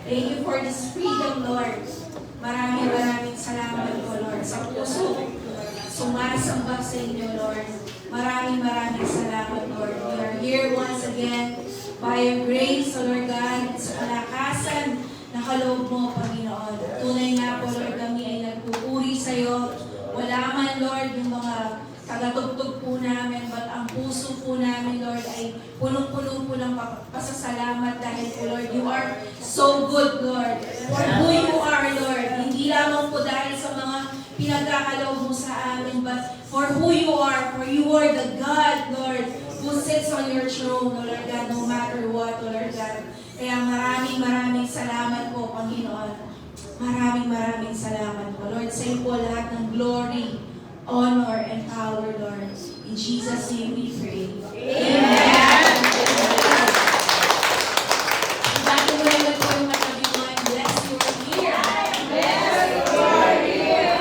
Thank you for this freedom, Lord. Maraming salamat po, Lord. Sa puso, sumasamba sa inyo, Lord. Maraming salamat, Lord. We are here once again by your grace, O Lord God, at sa kalakasan na kaloob mo, Panginoon. Tunay nga po, Lord, kami ay nagpupuri sa iyo. Wala man, Lord, yung mga tagatugtog po namin, but ang puso po namin, Lord, ay punong-puno po ng pasasalamat dahil po, Lord, you are so good, Lord. For who you are, Lord. Hindi lamang po dahil sa mga pinagkakaloob mo sa amin, but for who you are, for you are the God, Lord, who sits on your throne, O Lord God, no matter what, O Lord God. Kaya maraming salamat po, Panginoon. Maraming salamat po, Lord. Sa iyo po lahat ng glory, honor, and power, Lord. In Jesus' name we pray. Amen! Bago mo lang po yung katabi mo, and bless you are here. Bless you are here.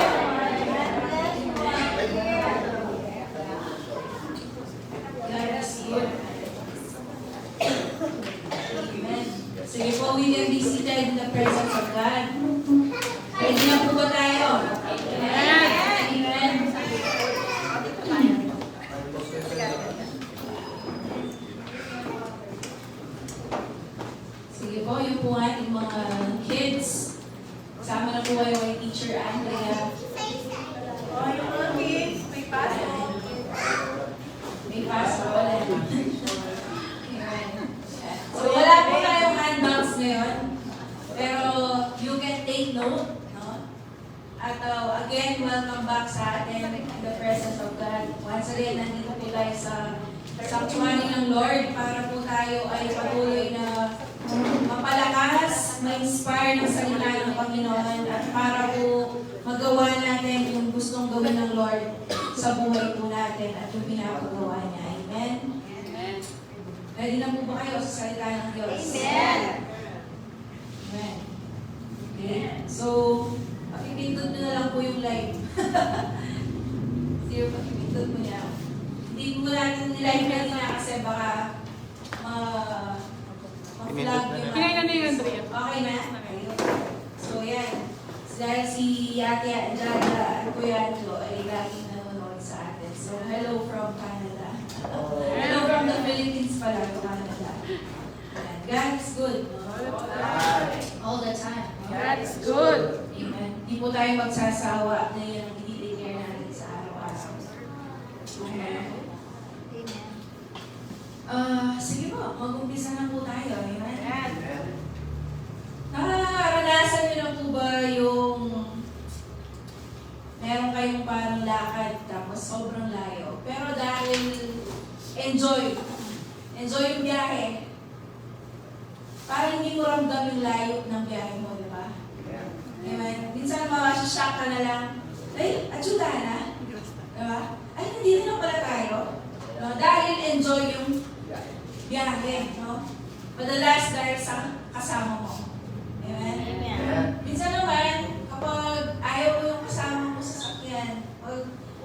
God is here. Amen. Sige po, we can be seated in the presence of God. Ready na po ba tayo? Amen. Amen. Sige po, yung po ating mga kids. Kasama na po kayo kay Teacher Andrea. Oh, yung mga kids, may pasok. May pasok wala. So wala po tayong handouts ngayon. Pero you can take note. No? At again, welcome back sa atin in the presence of God. Once again, nandito po tayo sa sanctuary ng Lord para po tayo ay patuloy na mapalakas, ma-inspire ng salita ng Panginoon at para po magawa natin yung gustong gawin ng Lord sa buhay po natin at yung pinapagawa niya. Amen? Amen. Ready na po ba kayo sa salita ng Diyos? Amen. Amen. Okay. So, pakipindot nyo na lang po yung live. Sige, pakipindot mo niya. Hindi po natin nilive kanina kasi baka ma-flag yung... Kinain na yun, Andrea. Okay na? Ayun. So, yan. Dahil si Ate Dada at Kuya Angelo ay laging nanonood sa atin. So, hello from Canada. Hello from the Philippines pala, to Canada. Ayan. God is good. All the time. God is good. Amen. Hindi po tayo magsasawa na yan ang i-declare natin sa araw-araw. Amen. Sige po, mag-umpisa na po tayo. Amen. Naranasan niyo na po ba yung meron kayong parang lakad tapos sobrang layo. Pero dahil enjoy yung biyahe, parang hindi mo ramdam yung layo ng biyahe mo, di ba? Amen. Minsan shock ka na lang, ay, atyuta na. Di ba? Ay, hindi na pala tayo. No? Dahil enjoy yung biyahe, no? Madalas dahil sa kasama mo. Amen? Minsan naman, kapag ayaw mo yung kasama mo sa sakyan,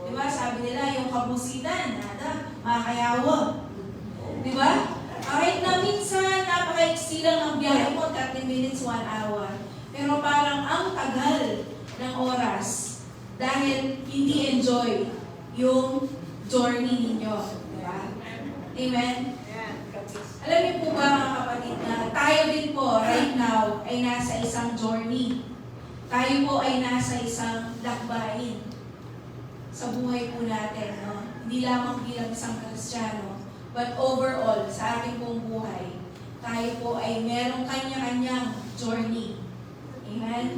di ba, sabi nila, yung kabusitan, nada, makayawa. Di ba? Kahit na minsan, napaka-iksi lang ang biyahe mo, 30 minutes, 1 hour. Pero parang ang tagal ng oras dahil hindi enjoy yung journey ninyo. Di ba? Amen? Alam niyo po ba mga kapatid na tayo din po right now ay nasa isang journey. Tayo po ay nasa isang lakbayin sa buhay po natin. No? Hindi lamang bilang isang Kristiyano, but overall sa ating pong buhay, tayo po ay merong kanya-kanyang journey. Amen?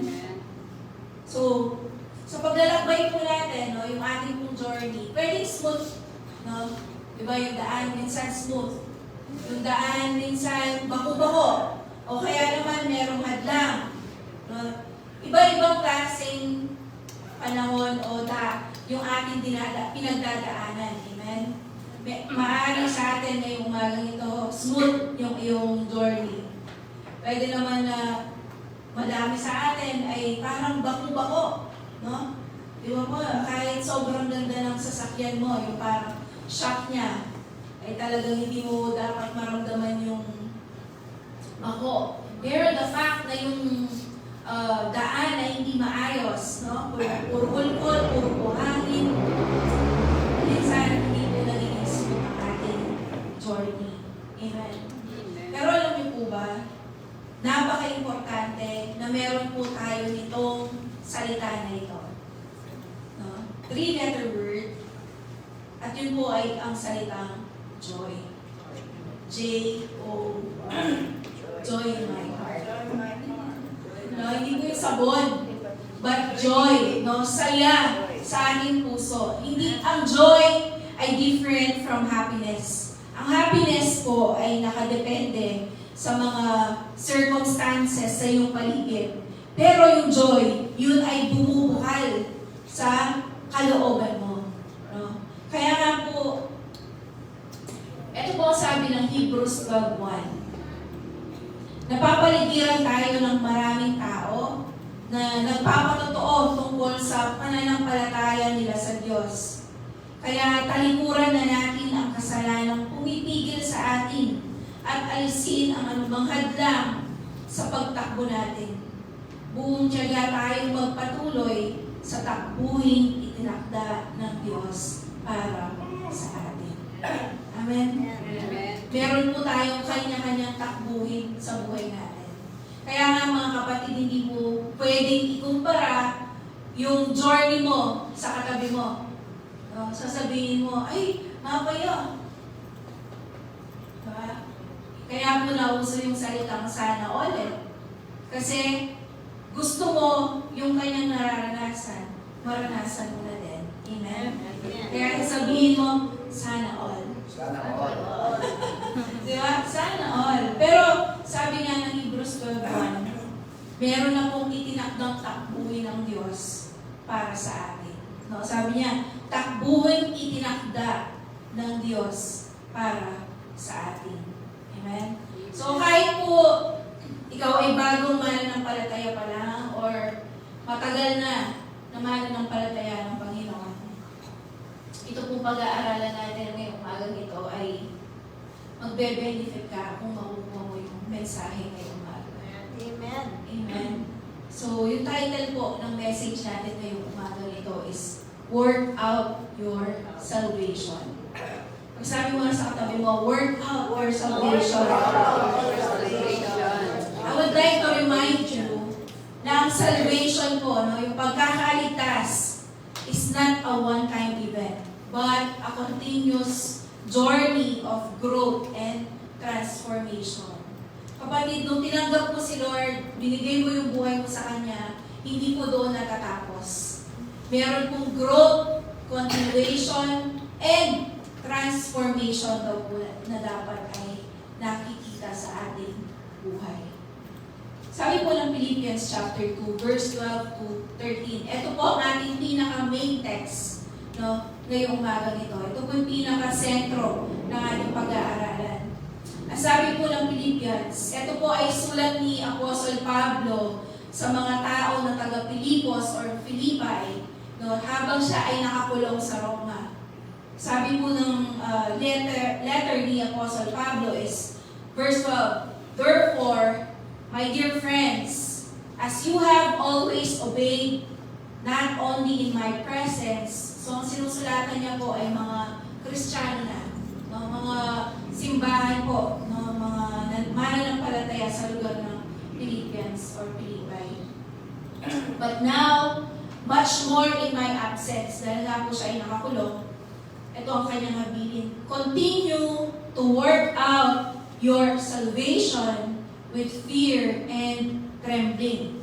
So, sa paglalakbay po natin, no, yung ating pong journey, pwedeng smooth. No? Diba yung daan, minsan smooth. Yung daan minsan baku-bako. O kaya naman merong hadlang. No? Iba-ibang klaseng panahon o yung ating pinagdadaanan. Amen? Maaari sa atin ngayong umagang ito, smooth yung iyong journey. Pwede naman na madami sa atin ay parang baku-bako. No? Di ba po, kahit sobrang ganda ng sasakyan mo, yung parang shock niya, ay talagang hindi mo dapat maramdaman yung ako. Pero the fact na yung daan na hindi maayos, no? Puro ulkol, puro buhangin. Minsan, hindi po naging smooth ang ating journey. Amen. Pero alam niyo po ba, napaka-importante na meron po tayo nitong salita na ito. No? 3-letter word, at yun po ay ang salitang joy. J-O-Y. Joy in my heart. No, hindi po yung sabon, but joy, no? Saya sa ating puso. Hindi, ang joy ay different from happiness. Ang happiness po ay nakadepende sa mga circumstances sa iyong paligid. Pero yung joy, yun ay bumubukal sa kalooban mo. No? Kaya nga po, ito po ang sabi ng Hebrews 12:1. Napapaligiran tayo ng maraming tao na nagpapatotoo tungkol sa pananampalataya nila sa Diyos. Kaya talikuran na natin ang kasalanang pumipigil sa atin at alisin ang anumang hadlang sa pagtakbo natin. Buong tiyaga tayong magpatuloy sa takbuhing itinakda ng Diyos para sa atin. Amen? Amen. Meron po tayong kanya-kanyang takbuhin sa buhay natin. Kaya nga mga kapatid, hindi mo pwedeng ikumpara yung journey mo sa katabi mo. No? Sasabihin mo, ay, mapaya. Diba? Kaya po nauso yung salitang sana all eh. Kasi gusto mo yung kanyang nararanasan, maranasan mo na din. Amen? Kaya sasabihin mo, sana all. Sana all. Diba? Sana all. Pero sabi nga ng Hebrews 12:1, meron na pong itinakdang takbuhin ng Diyos para sa atin. No? Sabi niya, takbuhin itinakda ng Diyos para sa atin. Amen? So kahit po ikaw ay bagong mananampalataya pa lang or matagal na mananampalataya ng Panginoon, ito pong pag-aaralan natin ngayong umagang ito ay magbe-benefit ka kung makukuha mo yung mensahe ngayong umaga. Amen. Amen. So, yung title po ng message natin ngayong umaga nito is Work Out Your Salvation. Pag sabi mo na sa katabi mo, work out your salvation. I would like to remind you na ang salvation po, no, yung pagkakaligtas is not a one-time event, but a continuous journey of growth and transformation. Kapatid, nung tinanggap mo si Lord, binigay mo yung buhay mo sa Kanya, hindi po doon natatapos. Meron pong growth, continuation, and transformation daw po na dapat ay nakikita sa ating buhay. Sabi po ng Philippians chapter 2, verse 12 to 13. Ito po ang ating pinaka-main text, no, ngayong umaga nito. Ito po yung pinaka-sentro ng ating pag-aaralan. Ang sabi po ng Philippians, ito po ay sulat ni Apostle Pablo sa mga tao na taga-Pilipos or Philippi, no, habang siya ay nakakulong sa Roma. Sabi po ng letter ni Apostle Pablo is, verse 12, therefore, my dear friends, as you have always obeyed, not only in my presence, so ang sinusulatan niya po ay mga Kristiyano na, no, mga simbahan po, no, mga mananampalataya sa lugar ng Philippians or Philippi. But now, much more in my absence, dahil nga po siya ay nakakulong, ito ang kanyang habilin. Continue to work out your salvation with fear and trembling.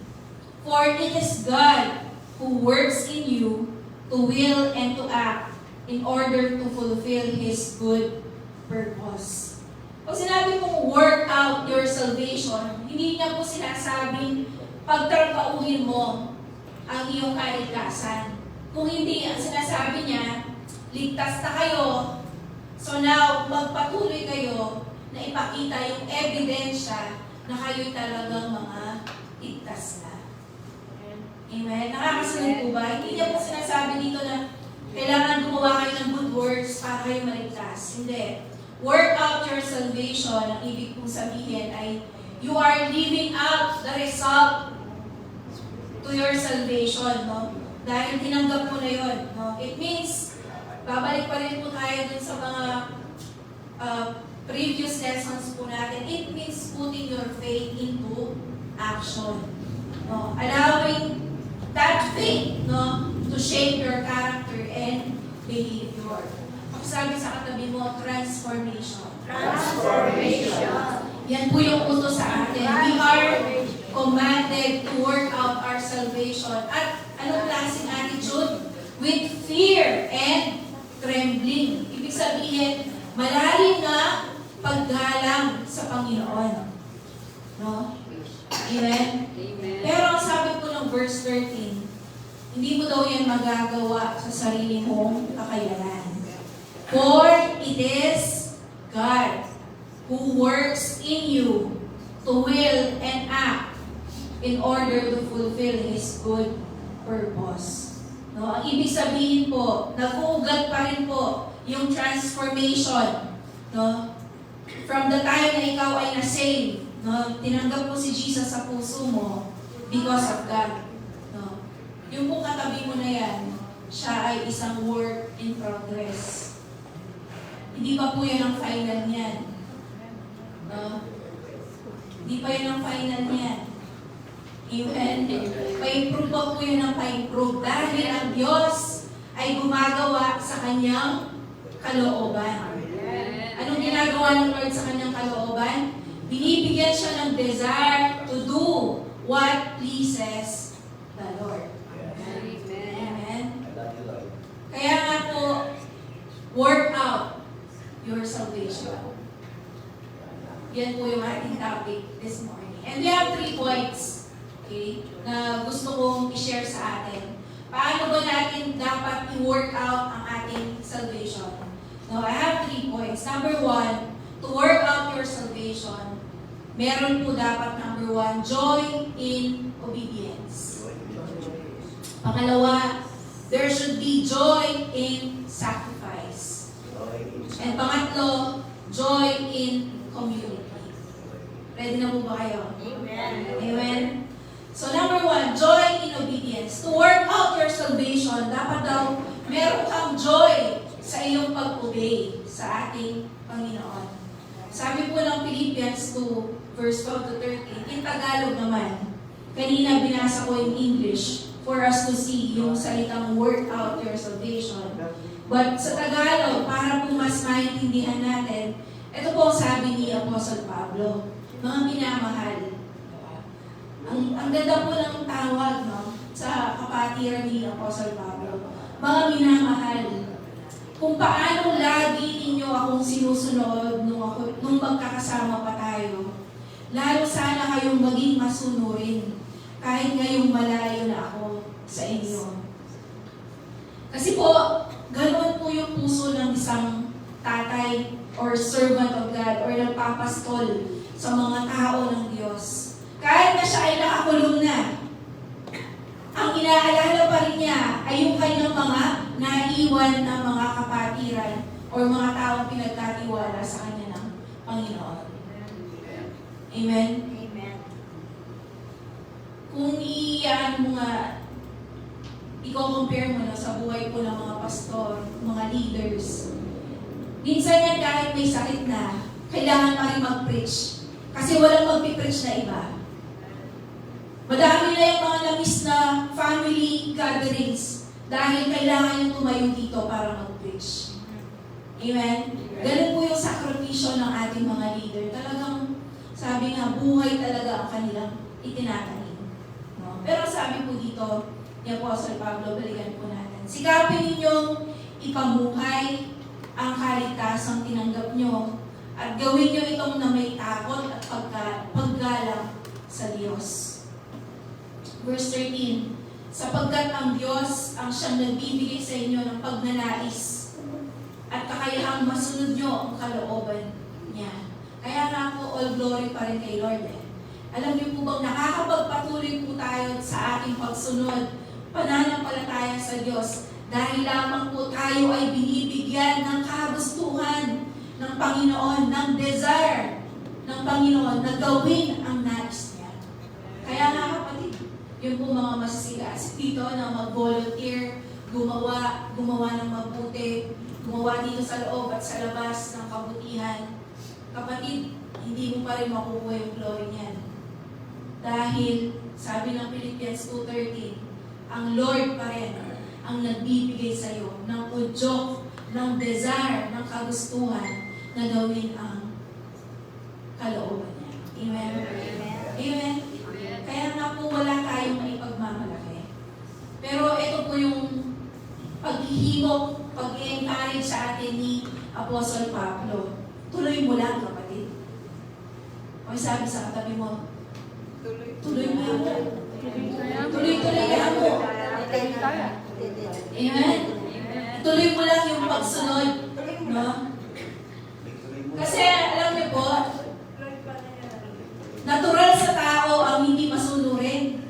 For it is God who works in you to will and to act in order to fulfill His good purpose. Pag sinabi pong work out your salvation, hindi niya po sinasabing pagtrabahuhin mo ang iyong kaligtasan. Kung hindi, ang sinasabi niya, ligtas na kayo, so now magpatuloy kayo na ipakita yung ebidensya na kayo'y talagang mga ligtas na. Amen? Nakakasunod po ba? Hindi niya po sinasabi dito na kailangan gumawa kayo ng good works para kayo maligtas. Hindi. Work out your salvation, ang ibig pong sabihin ay you are living out the result to your salvation, no? Dahil tinanggap mo na yun, no? It means, babalik pa rin po tayo dun sa mga previous lessons po natin. It means putting your faith into action. No? Allowing that faith, no, to shape your character and behavior. Sabi sa katabi mo, transformation. Transformation. Yan po yung utos sa atin. We are commanded to work out our salvation. At anong klaseng attitude? With fear and trembling. Ibig sabihin, malalim na paggalang sa Panginoon. No? Amen? Pero ang sabi po ng verse 13, hindi mo daw yan magagawa sa sarili mong kakayanan. For it is God who works in you to will and act in order to fulfill His good purpose. No? Ang ibig sabihin po, nag-uugat pa rin po yung transformation. No? From the time na ikaw ay na-save, no? Tinanggap mo si Jesus sa puso mo because of God. No? Yung kung katabi mo na yan, siya ay isang work in progress. Hindi pa po yan ang final niyan. No? Hindi pa yan ang final niyan. Amen? Pa-improve pa po yan ang pa-improve dahil ang Diyos ay gumagawa sa kanyang kalooban. Anong ginagawa ng Lord sa kanyang kalooban? Binibigyan siya ng desire to do what pleases the Lord. Amen? Kaya nga po, work out your salvation. Yan po yung ating topic this morning. And we have 3 points, okay, na gusto kong i-share sa atin. Paano ba natin dapat i-work out ang ating salvation? Now, I have 3 points. Number 1, to work out your salvation, meron po dapat, number 1, joy in obedience. Pangalawa, there should be joy in sacrifice. And pangatlo, joy in community. Ready na po ba kayo? Amen. Amen? So number 1, joy in obedience. To work out your salvation, dapat daw meron kang joy sa iyong pag-obey sa ating Panginoon. Sabi po ng Philippians 2, verse 12 to 13, in Tagalog naman, kanina binasa ko in English for us to see yung salitang work out your salvation. But sa Tagalog, para po mas maintindihan natin, ito po ang sabi ni Apostle Pablo, mga minamahal. Ang ganda po ng tawag, no, sa kapatiran ni Apostle Pablo. Mga minamahal, kung paano lagi ninyo akong sinusunod nung magkakasama pa tayo, lalo sana kayong maging masunurin kahit ngayong malayo na ako sa inyo. Kasi po, ganoon po yung puso ng isang tatay or servant of God or nagpapastol sa mga tao ng Diyos. Kahit na siya ay nakakulong na, ang inaalala pa rin niya ay yung kanyang mga naiwan na mga kapatiran o mga taong pinagkatiwala sa kanya ng Panginoon. Amen? Amen. Kung iyan mo nga, i-compare mo na sa buhay po ng mga pastor, mga leaders, minsan yan kahit may sakit na, kailangan pa rin mag-preach. Kasi walang mag-preach na iba. Madami na yung mga namis na family gatherings dahil kailangan yung tumayo dito para mag-preach. Amen? Ganun po yung sakripisyo ng ating mga leader. Talagang, sabi nga, buhay talaga ang kanilang itinatanim. No? Pero sabi po dito, ni Apostle Pablo, balikan po natin. Sikapin ninyong ipamuhay ang kaligtasang tinanggap nyo at gawin nyo itong na may takot at paggalang sa Diyos. Verse 13, sapagkat ang Diyos ang siyang nagbibigay sa inyo ng pagnanais at kakayahang masunod nyo ang kalooban niya. Kaya nga po, all glory pa rin kay Lord. Alam niyo po bang nakakapagpatuloy po tayo sa ating pagsunod, pananampalataya sa Diyos dahil lamang po tayo ay binibigyan ng kagustuhan ng Panginoon, ng desire ng Panginoon na gawin ang nais niya. Kaya nga kapatid, yung po mga masasigas dito na mag-volunteer, gumawa ng mabuti, gumawa dito sa loob at sa labas ng kabutihan. Kapatid, hindi mo pa rin makukuha yung glory niyan. Dahil, sabi ng Philippians 2:13, ang Lord pa rin ang nagbibigay sa iyo ng udyok, ng desire, ng kagustuhan na gawin ang kalooban niya. Amen? Amen? Kaya nga po wala tayong maipagmamalaki. Pero ito po yung paghihimok, pag-encourage sa atin ni Apostle Pablo. Tuloy mo lang, kapatid. O sabi sa katabi mo, tuloy mo lang. Tuloy-tuloy ka mo. Amen? Tuloy mo lang yung pagsunod. No? Kasi alam niyo po, natural sa tao ang hindi masunurin.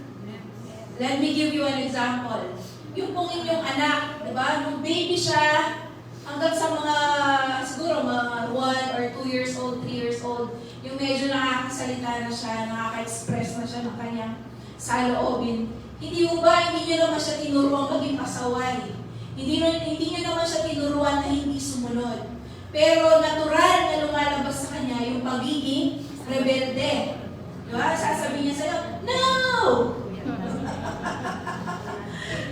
Let me give you an example. Yung pong inyong anak, di ba? Nung baby siya, hanggang sa mga, siguro mga 1 or 2 years old, 3 years old, yung medyo nakakasalita na siya, nakaka-express na siya ng kanyang saloobin. Hindi mo ba, hindi nyo naman siya tinuruan maging pasaway. Hindi nyo naman siya tinuruan na hindi sumunod. Pero natural na lumalabas sa kanya yung pagiging rebelde. Diba? Sasabihin niya sa'yo, no!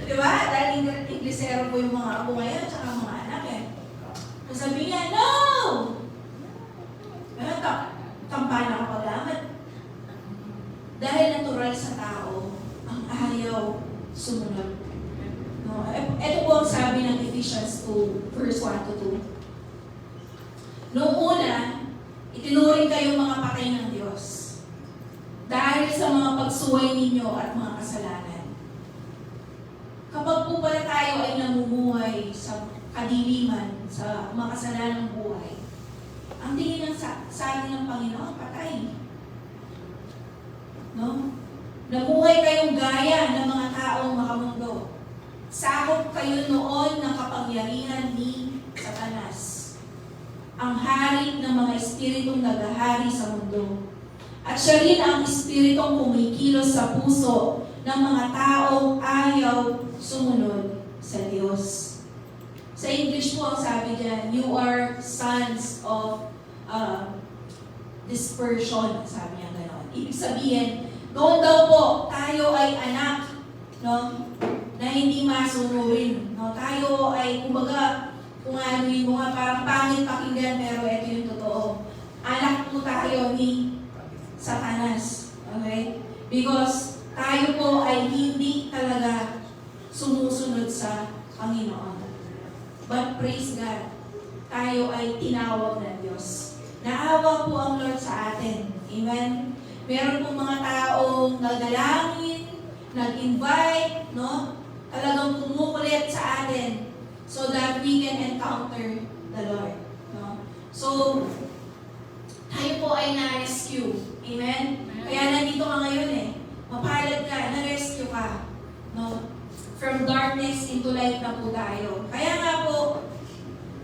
Diba? Dahil Inglesero po yung mga apo ngayon, tsaka mga anak eh. Sasabihin niya, no! Kampana ka paglamat. Dahil natural sa tao, ang ayaw sumunod. No? Ito po ang sabi ng Ephesians 2, verse 1-2. Noong una, itinuring kayong mga patay ng Diyos dahil sa mga pagsuway ninyo at mga kasalanan. Kapag po pala tayo ay namumuhay sa kadiliman, sa makasalanang buhay, ang tingin sa atin ng Panginoon, patay. No? Nabuhay kayong gaya ng mga taong makamundo. Sakop kayo noon ng kapangyarihan ni Satanas, ang hari ng mga espiritong naghahari sa mundo. At siya rin ang espiritong kumikilos sa puso ng mga taong ayaw sumunod sa Diyos. Sa English po ang sabi dyan, you are sons of dispersion, sabi niya gano'n. Ibig sabihin, doon daw po, tayo ay anak, no? Na hindi masunurin. No? Tayo ay, kumbaga, kung ano yung mga parang pangit pakinggan, pero ito yung totoo. Anak po tayo ni Satanas. Okay? Because tayo po ay hindi talaga sumusunod sa Panginoon. But praise God, tayo ay tinawag ng Diyos. Naawa po ang Lord sa atin. Amen? Meron pong mga taong nagdalangin, nag-invite, no? Talagang kumukulit sa atin so that we can encounter the Lord. No? So, tayo po ay na-rescue. Amen? Kaya nandito ka ngayon eh. Mapalad ka, na-rescue ka. No? From darkness into light na po tayo. Kaya nga po,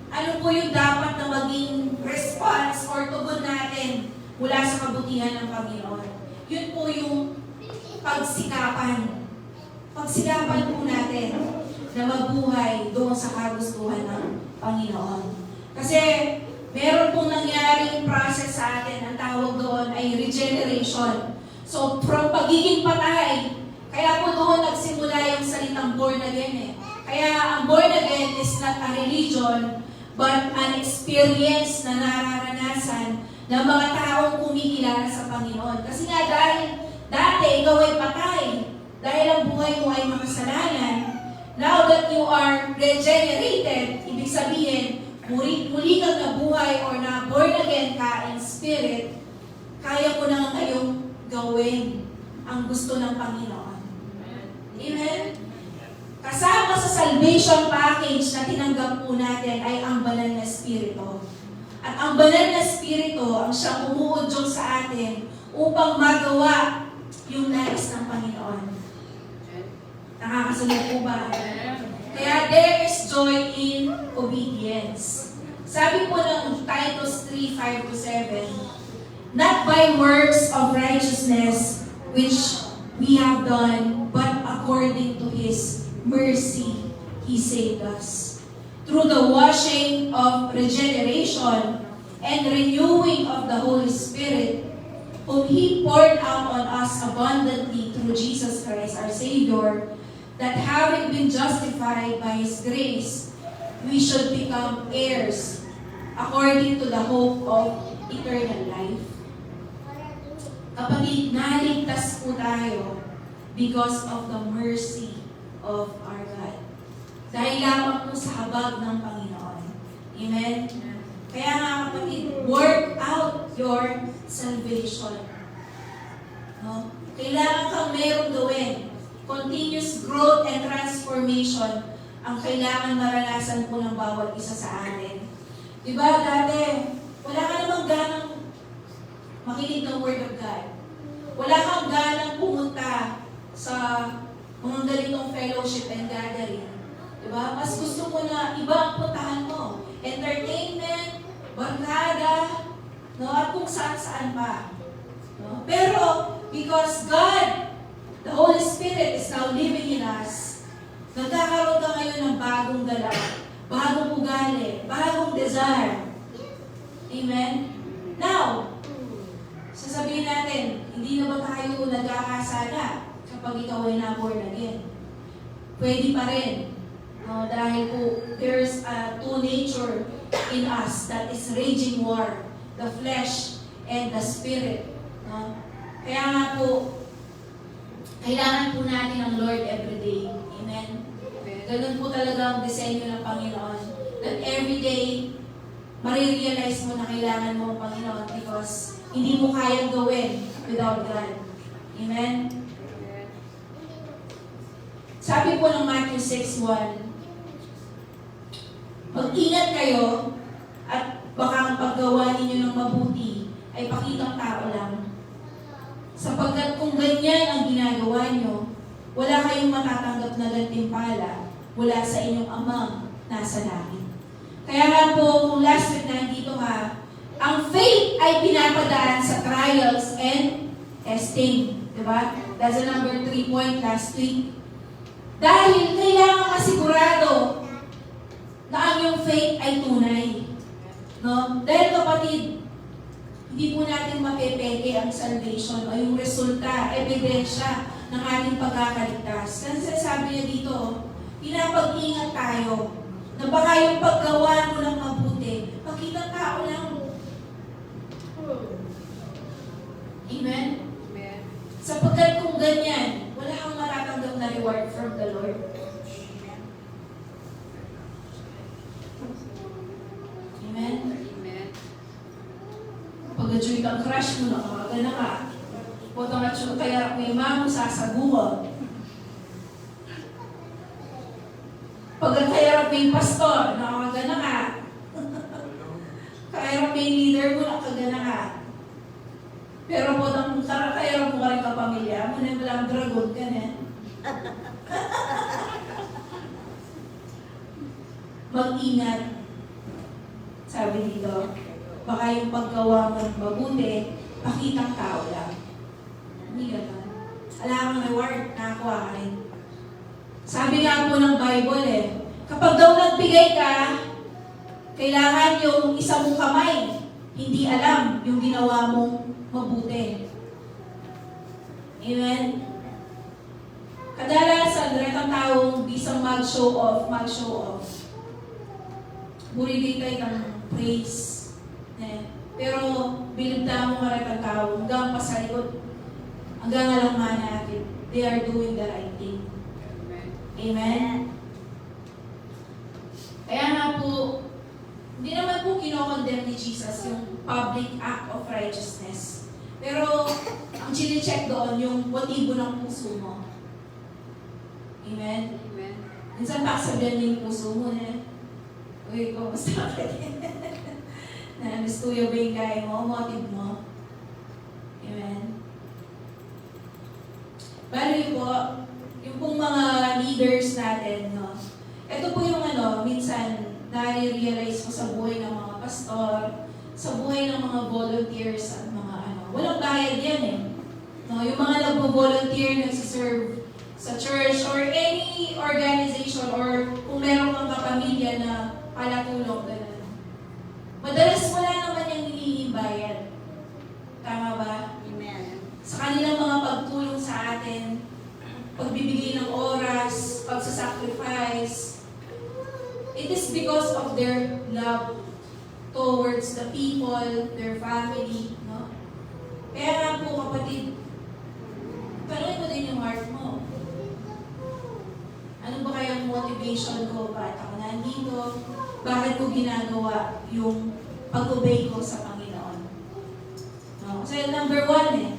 ano po yung dapat na maging response or tugon natin mula sa kabutihan ng Panginoon? Yun po yung pagsikapan. Pagsikapan po natin na mabuhay doon sa kagustuhan ng Panginoon. Kasi meron pong nangyaring process sa atin, ang tawag doon ay regeneration. So from pagiging patay, kaya po doon nagsimula yung salitang born again eh. Kaya ang born again is not a religion, but an experience na nararanasan ng mga taong kumikilala sa Panginoon. Kasi nga dahil dati ikaw ay patay, dahil ang buhay mo ay makasalanan, now that you are regenerated, ibig sabihin, muli kang nabuhay or na born again ka in spirit, kaya ko na ngayong gawin ang gusto ng Panginoon. Amen? Kasama sa salvation package na tinanggap po natin ay ang banal na Espiritu. At ang banal na Espiritu ang siyang umuudyok sa atin upang magawa yung nais ng Panginoon. Nakakasunod po ba? Kaya there is joy in obedience. Sabi po ng Titus 3:5-7, not by works of righteousness which we have done, but according to His mercy, He saved us. Through the washing of regeneration and renewing of the Holy Spirit, whom He poured out on us abundantly through Jesus Christ, our Savior, that having been justified by His grace, we should become heirs according to the hope of eternal life. Kapatid, naligtas po tayo because of the mercy of our God. Dahil lamang po sa habag ng Panginoon. Amen? Kaya nga kapatid, work out your salvation. No? Kailangan kang merong gawin. Continuous growth and transformation ang kailangan maranasan po ng bawat isa sa atin. Diba, dati, wala ka namang ganang makinig ng Word of God. Wala kang ganang pumunta sa mga ganitong fellowship and gathering. Diba? Mas gusto mo na iba ang puntahan mo. Entertainment, barkada, no? At kung saan-saan pa. No? Pero, because God, the Holy Spirit is now living in us, nagkakaroon ka ngayon ng bagong galaw, bagong ugali, bagong desire. Amen? Now, sasabihin natin, hindi na ba tayo nagkakasala kapag ikaw ay na-born again? Pwede pa rin. No, dahil po, there's a two nature in us that is raging war, the flesh and the spirit. No? Kaya nga po, kailangan po natin ang Lord everyday. Amen? Ganun po talaga ang disenyo ng Panginoon. That everyday, marirealize mo na kailangan mo ang Panginoon because hindi mo kayang gawin without God. Amen? Sabi po ng Matthew 6:1, mag-ingat kayo at baka ang paggawa ninyo ng mabuti ay pakitang tao lang. Sapagkat kung ganyan ang ginagawa nyo, wala kayong matatanggap na gantimpala mula sa inyong amang nasa langit. Kaya nga po, kung last week nandito ka, ang faith ay pinapadaan sa trials and testing. Diba? That's the number 3 point last week. Dahil kailangan masigurado na ang iyong faith ay tunay. No? Dahil kapatid, hindi po natin mapepeke ang salvation o yung resulta, ebidensya ng ating pagkakaligtas. Kasi sabi niya dito, pinapag-ingat tayo na baka yung paggawa mo ng mabuti, pakita tao lang. Amen? Amen. Sapagkat kung ganyan, wala kang matatanggap na reward from the Lord. Amen? Amen. Pag-ajoy kang crush mo, nakakaga na ka. Potong at siya, kaya may mamo sasaguha. Pagkakayarap may pastor, nakakaga na ka. Kayarap may leader mo, nakakaga na ka. Pero potong kayarap mo ka rin kapamilya mo, na walang dragon ka na. Mag-ingat. Sabi dito, baka yung paggawa mo ng mabuti, pakitang tao lang. Hindi gano'n. Wala kang reward, nakakuha ka rin. Sabi nga po ng Bible kapag daw nagbigay ka, kailangan yung isa mong kamay, hindi alam yung ginawa mong mabuti. Amen? Kadalasan, ang taong bisang mag-show off. Buriday tayo ng praise. Pero bilibda mo ka rin ang tao, hanggang pasalikot, hanggang alaman natin, they are doing the right thing. Amen? Kaya nga po, hindi naman po kinokondemn ni Jesus yung public act of righteousness. Pero, ang chine-check doon, yung motibo ng puso mo. Amen? Amen. Minsan pa sabihan mo yung puso mo na, uy, kumusta ka din? Na mistuyo ba yung kaya mo, motive mo? Amen? Bali po, yung pong mga leaders natin, no? Ito po yung minsan, nare-realize ko sa buhay ng mga pastor, sa buhay ng mga volunteers at mga walang bayad yan No, yung mga nagbo-volunteer, nagsiserve sa church or any organization or kung meron kang kapamilya na palatulong, gano'n. Madalas wala naman yung hinihinging bayad. Tama ba? Amen. Sa kanilang mga pagtulong sa atin, pagbibigay ng oras, pagsasacrifice, it is because of their love towards the people, their family, no? Kaya nga po kapatid, tanongin mo din yung heart mo. Ano ba kayang motivation ko? Bakit ako nandito? Bakit ko ginagawa yung pag-obey ko sa Panginoon? No? Kasi number one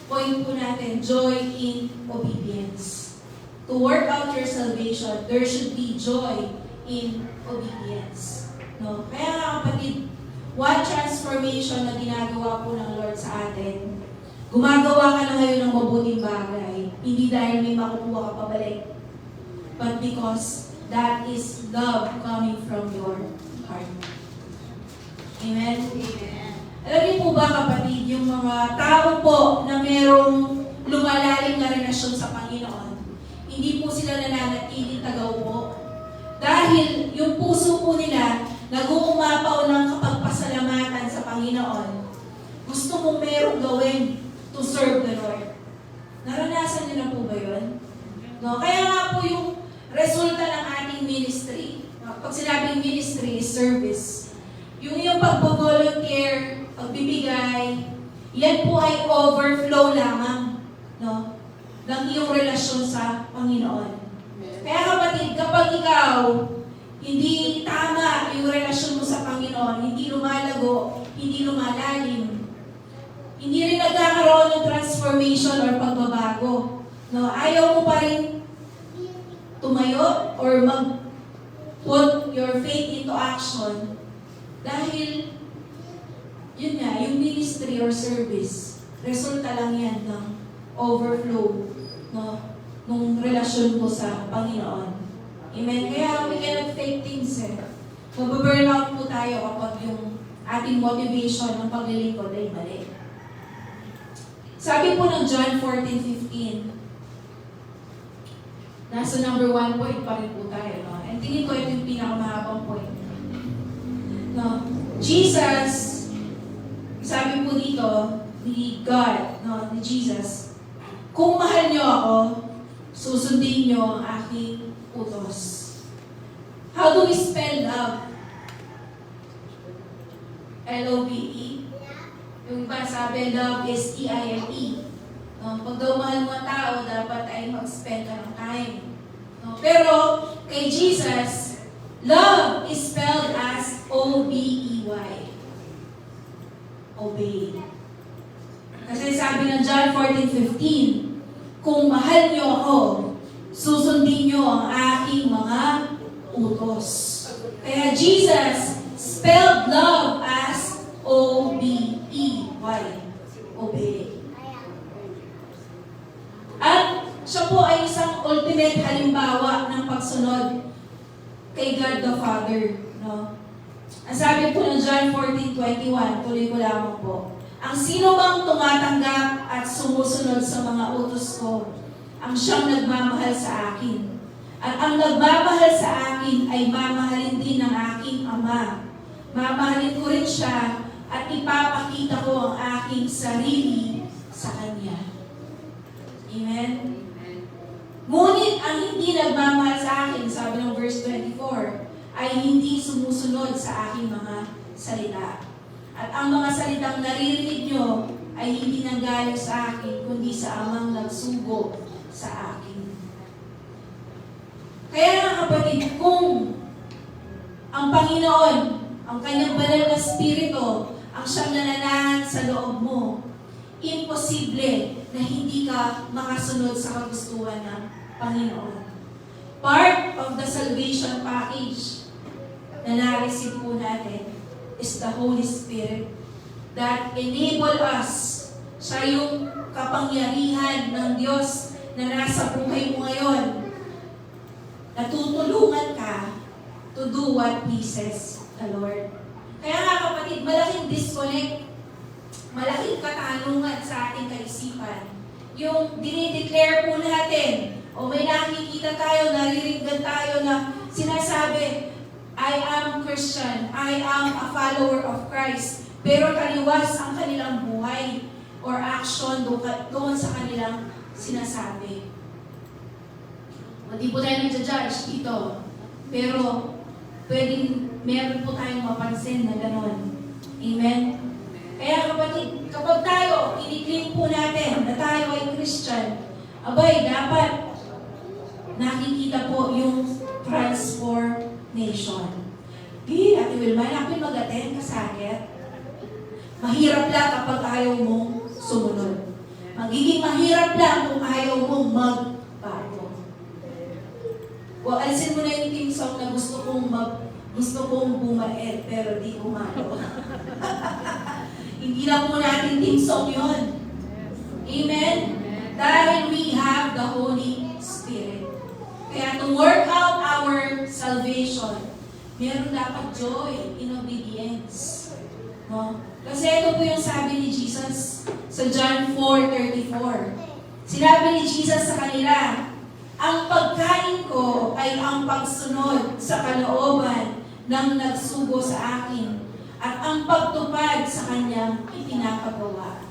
point po natin, joy in obedience. To work out your salvation, there should be joy in obedience. No? Kaya nga kapatid, what transformation na ginagawa po ng Lord sa atin, gumagawa ka na ngayon ng mabuting bagay, hindi dahil may makukuha ka pabalik, but because that is love coming from your heart. Amen? Amen. Alam niyo po ba kapatid, yung mga tao po na merong lumalalim na relasyon sa Panginoon, hindi po sila nananatiling tagaupo. Dahil yung puso po nila, nag-uumapaw ng kapagpasalamatan sa Panginoon. Gusto mong merong gawin to serve the Lord. Naranasan niyo na po ba yun? No? Kaya nga po yung resulta ng ating ministry. Pag sinabing ministry is service. Yung pag-volunteer, pagbibigay, yan po ay overflow lamang, no? Ng iyong relasyon sa Panginoon. Kaya kapatid, kapag ikaw hindi tama yung relasyon mo sa Panginoon, hindi lumalago, hindi lumalalim, hindi rin nagkakaroon ng transformation or pagbabago. No, ayaw mo pa rin tumayo or mag-put your faith into action dahil yun nga, yung ministry or service, resulta lang yan ng overflow, no, nung relasyon mo sa Panginoon. Amen? Kaya we cannot fake things eh. Mag-burnout po tayo kapag yung ating motivation ng paglilingkod ay mali. Sabi po ng John 14:15, nasa number 1 point pa rin po tayo, no? And tingin ko ito yung pinakamahabang point. No? Jesus, sabi po dito, ni God, no, ni Jesus, kung mahal niyo ako, susundin niyo ang aking utos. How do we spell love? L-O-V-E. Yung iba sabi, love is E-I-M-E. No, pag daw mahal mo ang tao, dapat ay mag-spend ka ng time. No, pero, kay Jesus, love is spelled as O-B-E-Y. Obey. Kasi sabi ng John 14:15, kung mahal niyo ako, susundin niyo ang aking mga utos. Kaya Jesus spelled love as O-B-E-Y. Obey. At siya po ay isang ultimate halimbawa ng pagsunod kay God the Father. No? Ang sabi po ng John 14:21, tuloy ko lamang po, ang sino bang tumatanggap at sumusunod sa mga utos ko, ang siyang nagmamahal sa akin. At ang nagmamahal sa akin ay mamahalin din ng aking Ama. Mamahalin ko rin siya at ipapakita ko ang aking sarili sa Kanya. Amen? Ngunit ang hindi nagmamahal sa akin, sabi ng verse 24, ay hindi sumusunod sa aking mga salita. At ang mga salitang naririnig nyo ay hindi nanggaling sa akin, kundi sa amang nagsugo sa akin. Kaya nga kapatid, kung ang Panginoon, ang kanyang banal na spirito, ang siyang nananahan sa loob mo, imposible na hindi ka makasunod sa kagustuhan ng Panginoon. Part of the salvation package na na-receive po natin is the Holy Spirit that enable us. Siya yung kapangyarihan ng Diyos na nasa buhay mo ngayon. Natutulungan ka to do what pleases the Lord. Kaya nga kapatid, malaking disconnect malaking katanungan sa ating kaisipan. Yung dinideclare po natin, o may nakikita tayo, naririnig tayo na sinasabi, I am Christian, I am a follower of Christ. Pero taliwas ang kanilang buhay or action doon sa kanilang sinasabi. Hindi po tayo nag-judge dito. Pero pwedeng meron po tayong mapansin na gano'n. Amen? Kaya kapatid, kapag tayo, i-claim po natin na tayo ay Christian, abay, dapat nakikita po yung transformation. Ate Wilma, natin mag-attend kasakit. Mahirap lang kapag ayaw mong sumunod. Magiging mahirap lang kung ayaw mong magbago. O, alisin mo na yung team song na gusto kong bumait, pero di umalo. Hindi na po natin team song yun. Amen? Dahil we have the Holy Spirit. Kaya to work out our salvation, meron dapat joy in obedience. No? Kasi ito po yung sabi ni Jesus sa John 4:34. Sinabi ni Jesus sa kanila, ang pagkain ko ay ang pagsunod sa kalooban ng nagsugo sa akin at ang pagtupad sa kanyang ipinapagawa.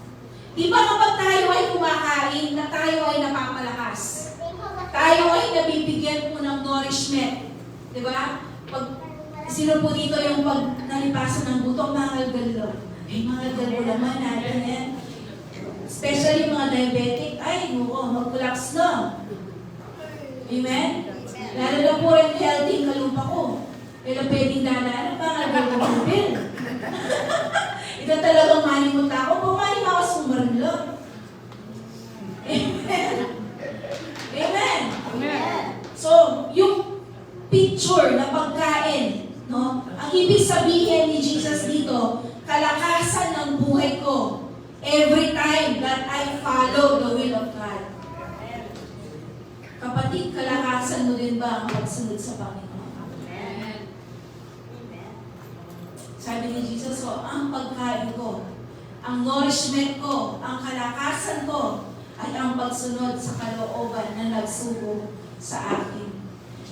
Di ba kapag tayo ay kumakain, na tayo ay napapalakas? Tayo ay nabibigyan po ng nourishment. Di ba? Pag sino po dito yung pag nalipasan ng buto, mangalgal. Ay, mangalgal mo naman natin yan. Especially mga diabetic, ay, mag-collapse na. Amen? Lalo na po rin healthy yung kalupa ko. Kaya pwedeng dadaan, mangalgal ko ng pill. Ito talagang manimot ako, pumalimawas kong marilo. Amen? Amen? Amen. So, yung picture na pagkain, no? Ang ibig sabihin ni Jesus dito, kalakasan ng buhay ko every time that I follow the will of God. Kapatid, kalakasan mo din ba ang pagsunod sa Panginoon? Amen. Sabi ni Jesus, ang pagkain ko, ang nourishment ko, ang kalakasan ko, ay ang pagsunod sa kalooban na nagsugo sa akin.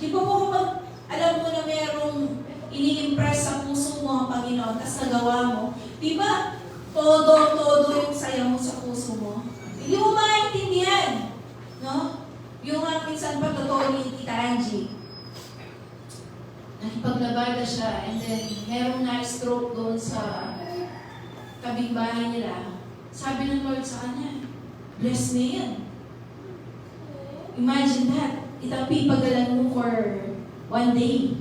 Di ba po kapag alam mo na merong ini-impress sa puso mo ang Panginoon, tapos nagawa mo, di ba todo yung saya mo sa puso mo? Hindi mo maintindihan. No? Yung minsan pagtotoo ni Tita Angie, nakipaglabada siya, and then merong na-stroke doon sa tabing bahay nila. Sabi ng Lord sa kanya, bless me yan. Imagine that. Itapipagalan mo for one day.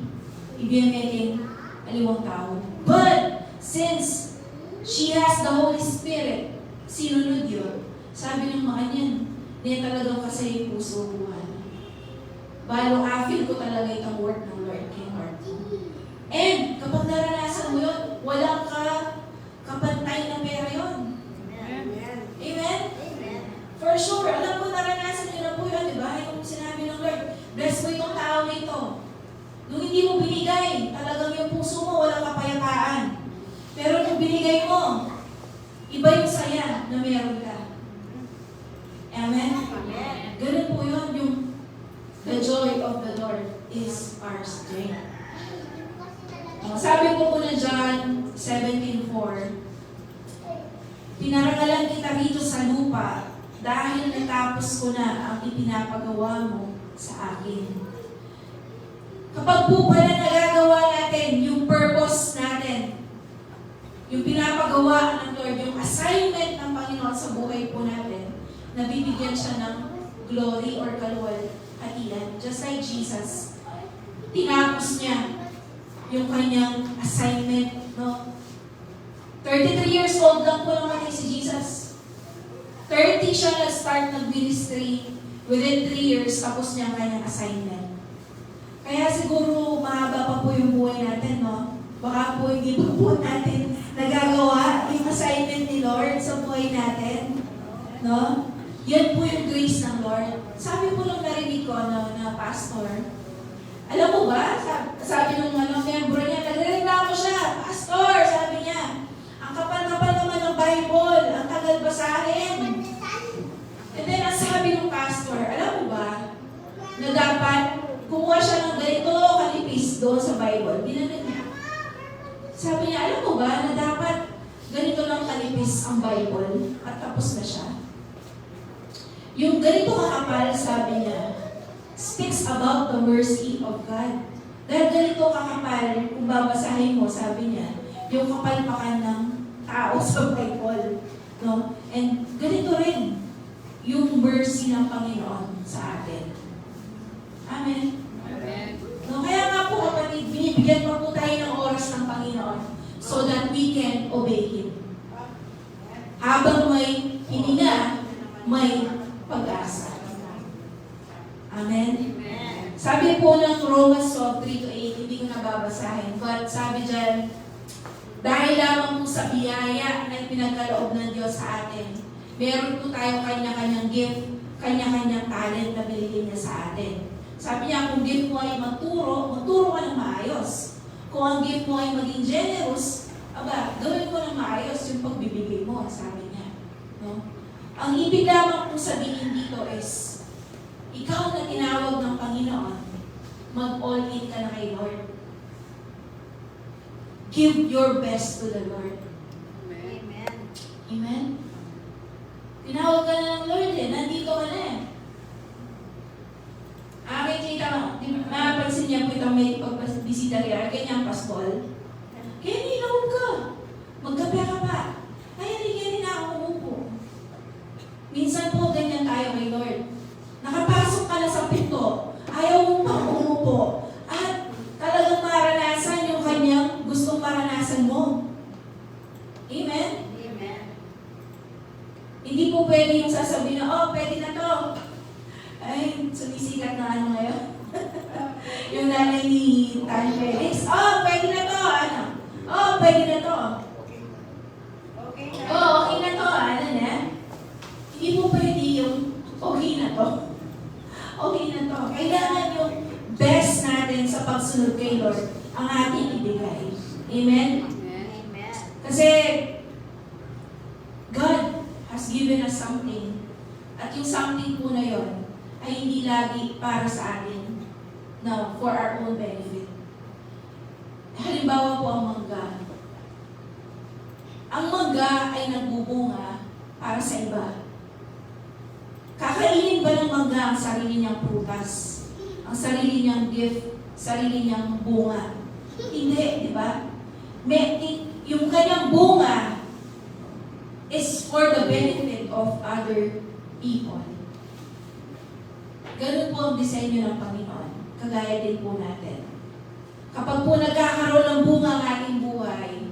Ibiyameling alimang tao. But, since she has the Holy Spirit, sinunod yun. Sabi ng mga niyan, hindi talagang kasi puso buwan. Balo, feel ko talaga itong work ng Lord kay Lord. And, kapag naranasan mo yun, walang kapantay na pera yun. Amen. Amen? For sure, alam ko naranasan nyo na po yun, di ba? Yung sinabi ng Lord, bless mo itong tao na ito. Nung hindi mo binigay, talagang yung puso mo walang kapayapaan. Pero nung binigay mo, iba yung saya na meron ka. Amen? Amen. Ganun po yun, yung the joy of the Lord is our strength. Sabi ko po na John 17:4, pinarangalan kita rito sa lupa dahil natapos ko na ang ipinapagawa mo sa akin. Kapag po pala nagagawa natin yung purpose natin, yung pinapagawa ng Lord, yung assignment ng Panginoon sa buhay po natin, nabibigyan siya ng glory or kaluwalhatian. Just like Jesus, tinapos niya yung kanyang assignment, no? 33 years old lang po naman si Jesus. 30 siya nag-start nag-ministry. Within 3 years, tapos niya ang kanyang assignment. Kaya siguro mahaba pa po yung buhay natin, no? Baka po hindi pa po natin nagagawa yung assignment ni Lord sa buhay natin. No? Yan po yung grace ng Lord. Sabi po nung narinig ko, na pastor, alam mo ba, sabi nung membro niya, nagreklamo siya, pastor, sabi niya, ang kapal-kapal naman naman ng Bible. Ang tagal basahin. And then, ang sabi ng pastor, alam mo ba, na dapat kumuha siya ng ganito kalipis doon sa Bible. Ginanap niya. Sabi niya, alam mo ba, na dapat ganito lang kalipis ang Bible at tapos na siya. Yung ganito kakapal, sabi niya, speaks about the mercy of God. Dahil ganito kakapal, kung babasahin mo, sabi niya, yung kapalpakan ng tao sa Bible. No? And ganito rin, yung mercy ng Panginoon sa atin. Amen? Amen. No? Kaya nga po, kapatid, binibigyan pa po tayo ng oras ng Panginoon so that we can obey Him. Habang may hininga, may pag-asa. Amen? Amen. Sabi po ng Romans 3-8, hindi ko nababasahin, but sabi dyan, dahil lamang po sa biyaya na pinagkaloob ng Diyos sa atin, meron po tayo kanya-kanyang gift, kanya-kanyang talent na binigay niya sa atin. Sabi niya, kung gift mo ay magturo ka ng maayos. Kung ang gift mo ay maging generous, gawin mo ng maayos yung pagbibigay mo, sabi niya. No? Ang ibig lamang kong sabihin dito is, ikaw na tinawag ng Panginoon, mag-all in ka na kay Lord. Give your best to the Lord. Amen. Amen? Tinawag ka na ng Lord nandito ka na kita, mapapansin niya po itong may pagbisita rin, kanyang pastol. Kaya nilawag ka. Magkape ka pa. Kaya rin na ako umupo. Minsan po ganyan tayo kay Lord. Nakapasok ka na sa pinto, ayaw mo pang umupo. At talagang maranasan yung kanyang gustong maranasan mo. Amen? Amen. Hindi po pwede yung sasabihin na, pwede na to. Ay, sumisikat na ano ngayon. Yung nanay ni Tan Felix, pwede na to, ano? Pwede na to. Okay na. Okay na to, ano na? Hindi po pwede yung okay na to. Okay na to. Kailangan yung best natin sa pagsunod kay Lord ang ating ibigay. Amen? Amen. Kasi God has given us something. At yung something po na yon ay hindi lagi para sa atin. No, for our own benefit. Halimbawa po ang mangga. Ang mangga ay nagbubunga para sa iba. Kakainin ba ng mangga ang sarili niyang prutas? Ang sarili niyang gift? Sarili niyang bunga? Hindi, di ba? Yung kanyang bunga is for the benefit of other people. Ganun po ang disenyo ng Panginoon. Kagaya din po natin. Kapag po nagkakaroon ng bunga ang ating buhay,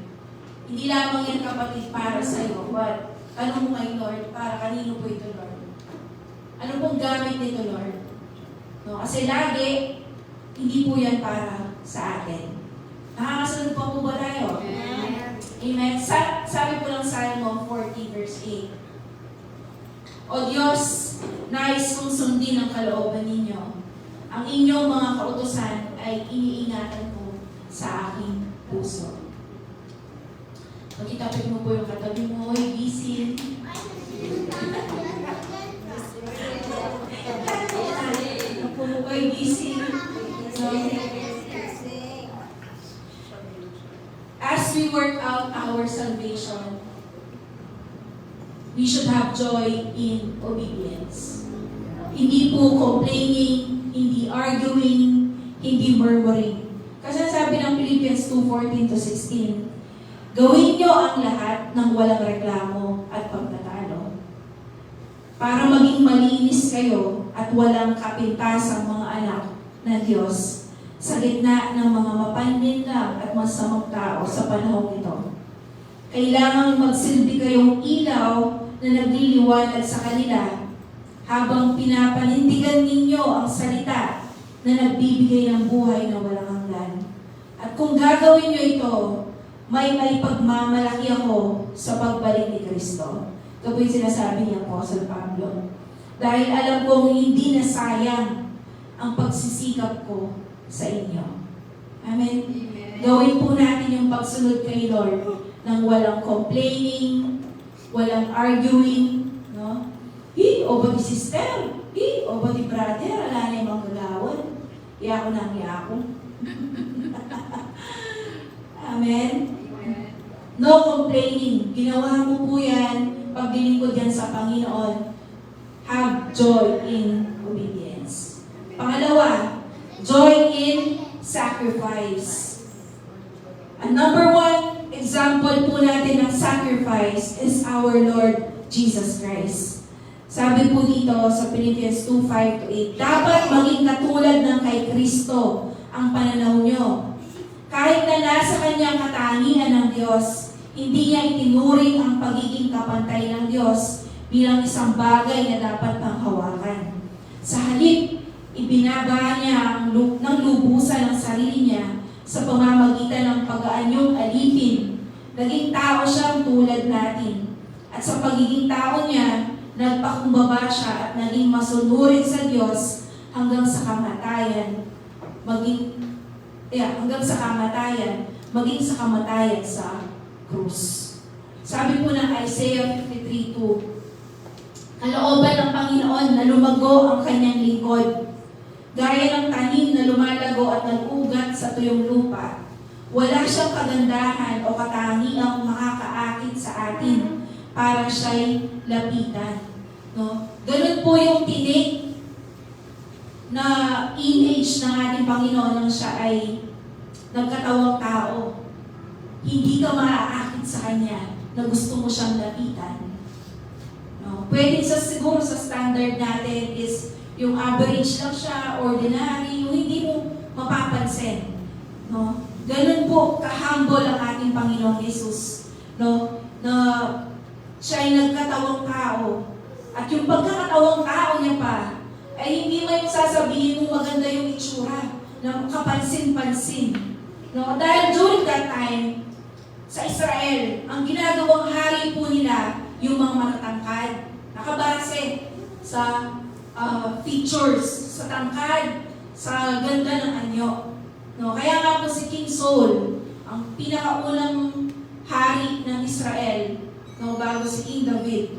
hindi lamang yan kapatid para sa iyo, but ano mo kay Lord, para kanino po ito, Lord? Ano pong gamit nito, Lord? No, kasi lagi, hindi po yan para sa atin. Nakakasunod po ba tayo? Amen. Amen. Sabi po ng Psalm 40 verse 8, O Diyos, nais kong sundin ang kalooban ninyo. Ang inyong mga kautusan ay iniingatan ko sa aking puso. Pagkitapit mo po yung katabi mo, gisin. Oy, gisin. As we work out our salvation, we should have joy in obedience. Hindi po complaining, hindi arguing, hindi murmuring. Kasi sabi ng Philippians 2:14-16, gawin nyo ang lahat ng walang reklamo at pagtatalo, para maging malinis kayo at walang kapintasang mga anak ng Diyos sa gitna ng mga mapanlinlang at masamang tao sa panahong ito. Kailangang magsilbi kayong ilaw na nagliliwanag sa kanila habang pinapanindigan ninyo ang salita na nagbibigay ng buhay na walang hanggan. At kung gagawin nyo ito, may pagmamalaki ako sa pagbalik ni Kristo. Ito po yung sinasabi ni Apostle Pablo. Dahil alam kong hindi na sayang ang pagsisikap ko sa inyo. Amen? Amen. Gawin po natin yung pagsunod kay Lord ng walang complaining, walang arguing, no? O ba di sister? O ba di brother? Ala na yung manggulawon. Iyako na ang iyako. Amen? No complaining. Ginawa mo po yan, paglilingkod yan sa Panginoon. Have joy in obedience. Pangalawa, joy in sacrifice. And number one example po natin ng sacrifice is our Lord Jesus Christ. Sabi po dito sa Philippians 2:5-8, dapat maging katulad ng kay Kristo ang pananaw nyo. Kahit na nasa kanyang katangian ng Diyos, hindi niya itinuring ang pagiging kapantay ng Diyos bilang isang bagay na dapat panghawakan. Sa halip, ibinaba niya ng lubusan ang sarili niya sa pamamagitan ng pag-aanyong alipin. Naging tao siyang tulad natin. At sa pagiging tao niya, nagpakumbaba siya at naging masunurin sa Diyos hanggang sa kamatayan. Hanggang sa kamatayan, maging sa kamatayan sa krus. Sabi po ng Isaiah 53:2, kalooban ng Panginoon na lumago ang kanyang lingkod. Gaya ng tanim na lumalago at nag-ugat sa tuyong lupa. Wala siyang kagandahan o katangiang makakaakit sa atin para siya'y lapitan. No? Ganun po yung tinig na image ng ating Panginoon nang siya ay nagkatawang tao. Hindi ka maaakit sa Kanya na gusto mo siyang lapitan. No? Pwede siguro sa standard natin is yung average lang siya, ordinary, yung hindi mo mapapansin. No? Ganun po, ka-humble ang ating Panginoong Jesus. No? Na siya ay nagkatawang tao. At yung pagkakatawang tao niya pa, ay hindi mo yung sasabihin mo maganda yung itsura na kapansin-pansin. No? Dahil during that time, sa Israel, ang ginagawang hari po nila, yung mga matatangkad. Nakabase sa features, sa tangkad, sa ganda ng anyo. No? Kaya nga po si King Saul, ang pinakaunang hari ng Israel, no, bago si King David,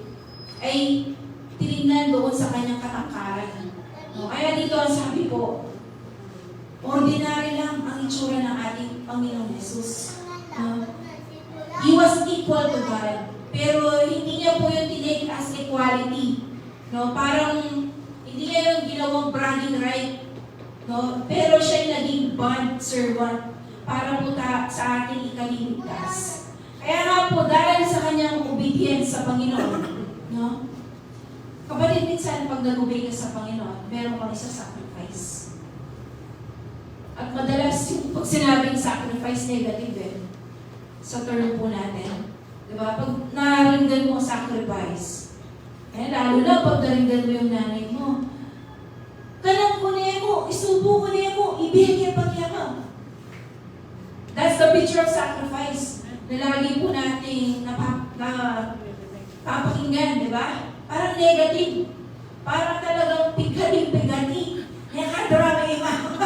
ay tinignan doon sa kanyang katangkaran. No? Kaya dito ang sabi po, ordinary lang ang itsura ng ating Panginoong Jesus. He was equal to God, pero hindi niya po yung tinake as equality. No? Parang hindi niya yung ginawang bragging right. No? Pero siya yung naging bond servant para po sa ating ikaliligtas. Kaya nga po, dahil sa kanyang obedience sa Panginoon, no? Kapatid, minsan pag nag-obey ka sa Panginoon, meron kang isa sacrifice. At madalas yung pag sinabing sacrifice, negative sa term po natin. Diba? Pag naringgan mo sacrifice, lalo na pag naringgan mo yung nanay mo, kanang ko niya mo, isubo ko niya mo, ibigay pagyama. That's the picture of sacrifice na lagi po natin napapakinggan, di ba? Parang negative. Parang talagang pigating-pigati. Nakadra may ima.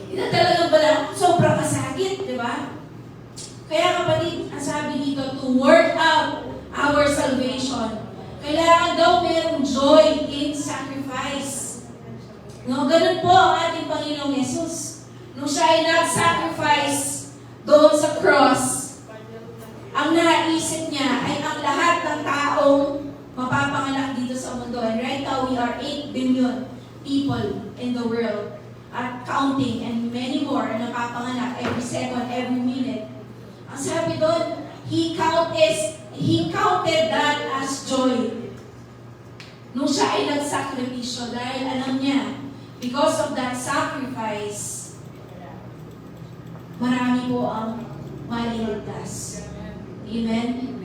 Hindi talagang pala sobrang kasakit, di ba? Kaya kapatid, ang sabi dito, to work out our salvation. Kailangan daw mayroong joy in sacrifice. No, ganun po ang ating Panginoong Jesus. Nung siya ay nag-sacrifice doon sa cross, ang naisip niya ay ang lahat ng taong mapapanganak dito sa mundo. And right now, we are 8 billion people in the world at counting, and many more na napapanganak every second, every minute. Ang sabi doon, He counted that as joy. Nung siya ay nagsakripisyo, dahil alam niya, because of that sacrifice, marami po ang maliligtas. Amen?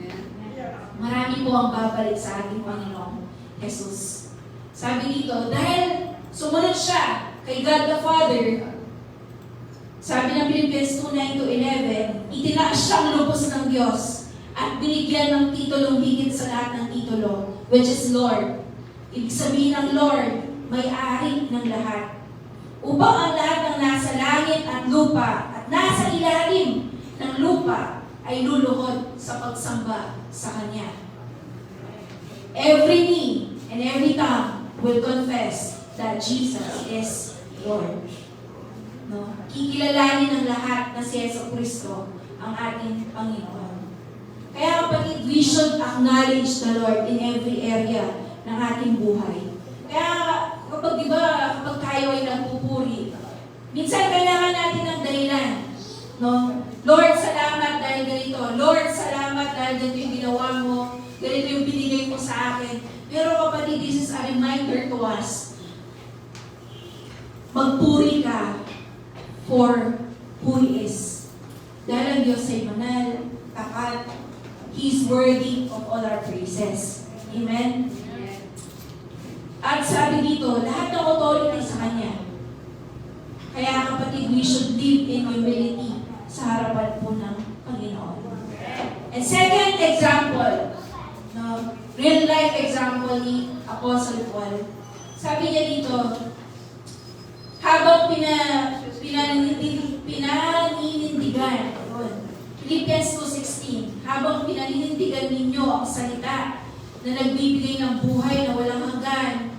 Marami po ang babalik sa ating Panginoong Jesus. Sabi dito, dahil sumunod siya kay God the Father, sabi ng Philippians 2:9-11, itinaas siyang lubos ng Diyos at binigyan ng titulong higit sa lahat ng titulo, which is Lord. Ibig sabihin ng Lord, may-ari ng lahat. Upang ang lahat ng nasa langit at lupa at nasa ilalim ng lupa ay luluhod sa pagsamba sa Kanya. Every knee and every tongue will confess that Jesus is Lord. No? Kikilalanin ng lahat na si Yesu Cristo ang ating Panginoon. Kaya kapatid, we should acknowledge the Lord in every area ng ating buhay. Kaya kapag kapag tayo ay nagpupuri, minsan kailangan natin ng dahilan. No? Lord, salamat dahil ganito. Lord, salamat dahil ganito yung ginawa mo. Ganito yung binigay mo sa akin. Pero kapatid, this is a reminder to us. Magpuri ka for who He is. Dahil ang Diyos ay manal, tapat. He is worthy of all our praises. Amen? At sabi dito, lahat ng authority sa Kanya. Kaya kapatid, we should live in humility sa harapan po ng Panginoon. And second example, no, real life example ni Apostle Paul. Sabi niya dito, habang pinaninindigan, Philippians 2:16, habang pinaninindigan ninyo ang salita na nagbibigay ng buhay na walang hanggan,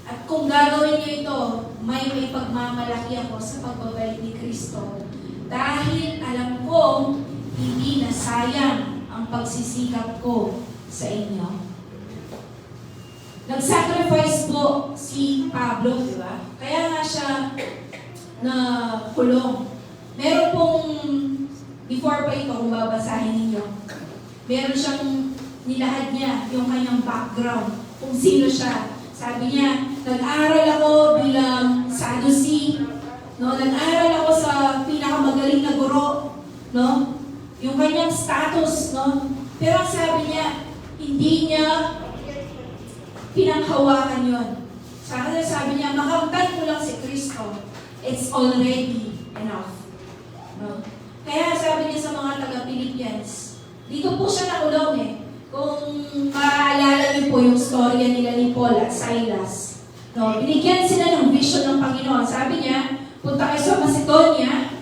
at kung gagawin niyo ito, may pagmamalaki ako sa pagbabalik ni Kristo. Dahil alam kong hindi nasayang ang pagsisikap ko sa inyo. Nag-sacrifice po si Pablo, di ba? Kaya nga siya na kulong. Meron pong, before pa ito, kung babasahin ninyo, meron siyang nilahad niya yung kanyang background, kung sino siya. Sabi niya, nag-aral ako bilang Sadducee, no? Nag-aral ako sa pinakamagaling na guro, no? Yung kanyang status, no? Pero sabi niya, hindi niya pinanghawakan yun. Sabi niya, makamtan mo lang si Kristo. It's already enough. No? Kaya sabi niya sa mga taga-Philippians, dito po siya nakulong eh. Kung maaalala niyo po yung storya nila ni Paul at Silas. No, binigyan sila ng vision ng Panginoon. Sabi niya, punta kayo sa Macedonia,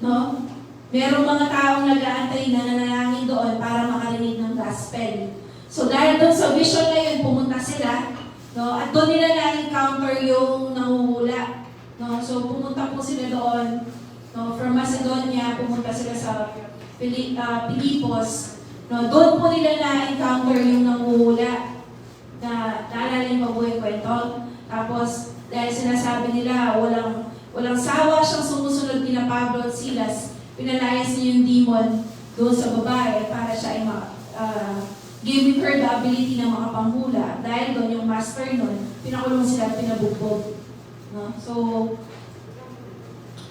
no? Merong mga taong nag-aantay na nanalangin doon para makarinig ng gospel. So dahil doon sa vision na yun, pumunta sila, no? At doon nila na-encounter yung nanguhula. No? So pumunta po sila doon, no? From Macedonia, pumunta sila sa Pilipos. No, doon po nila na-encounter yung nanguhula na naalala yung mabuhay kwento. Tapos, dahil sinasabi nila, walang sawa siyang sumusunod kina Pablo at Silas, pinalayas niya yung demon doon sa babae para siya ay giving her the ability na makapanghula. Dahil doon yung master nun, pinakulong sila at pinabugbog. No? So,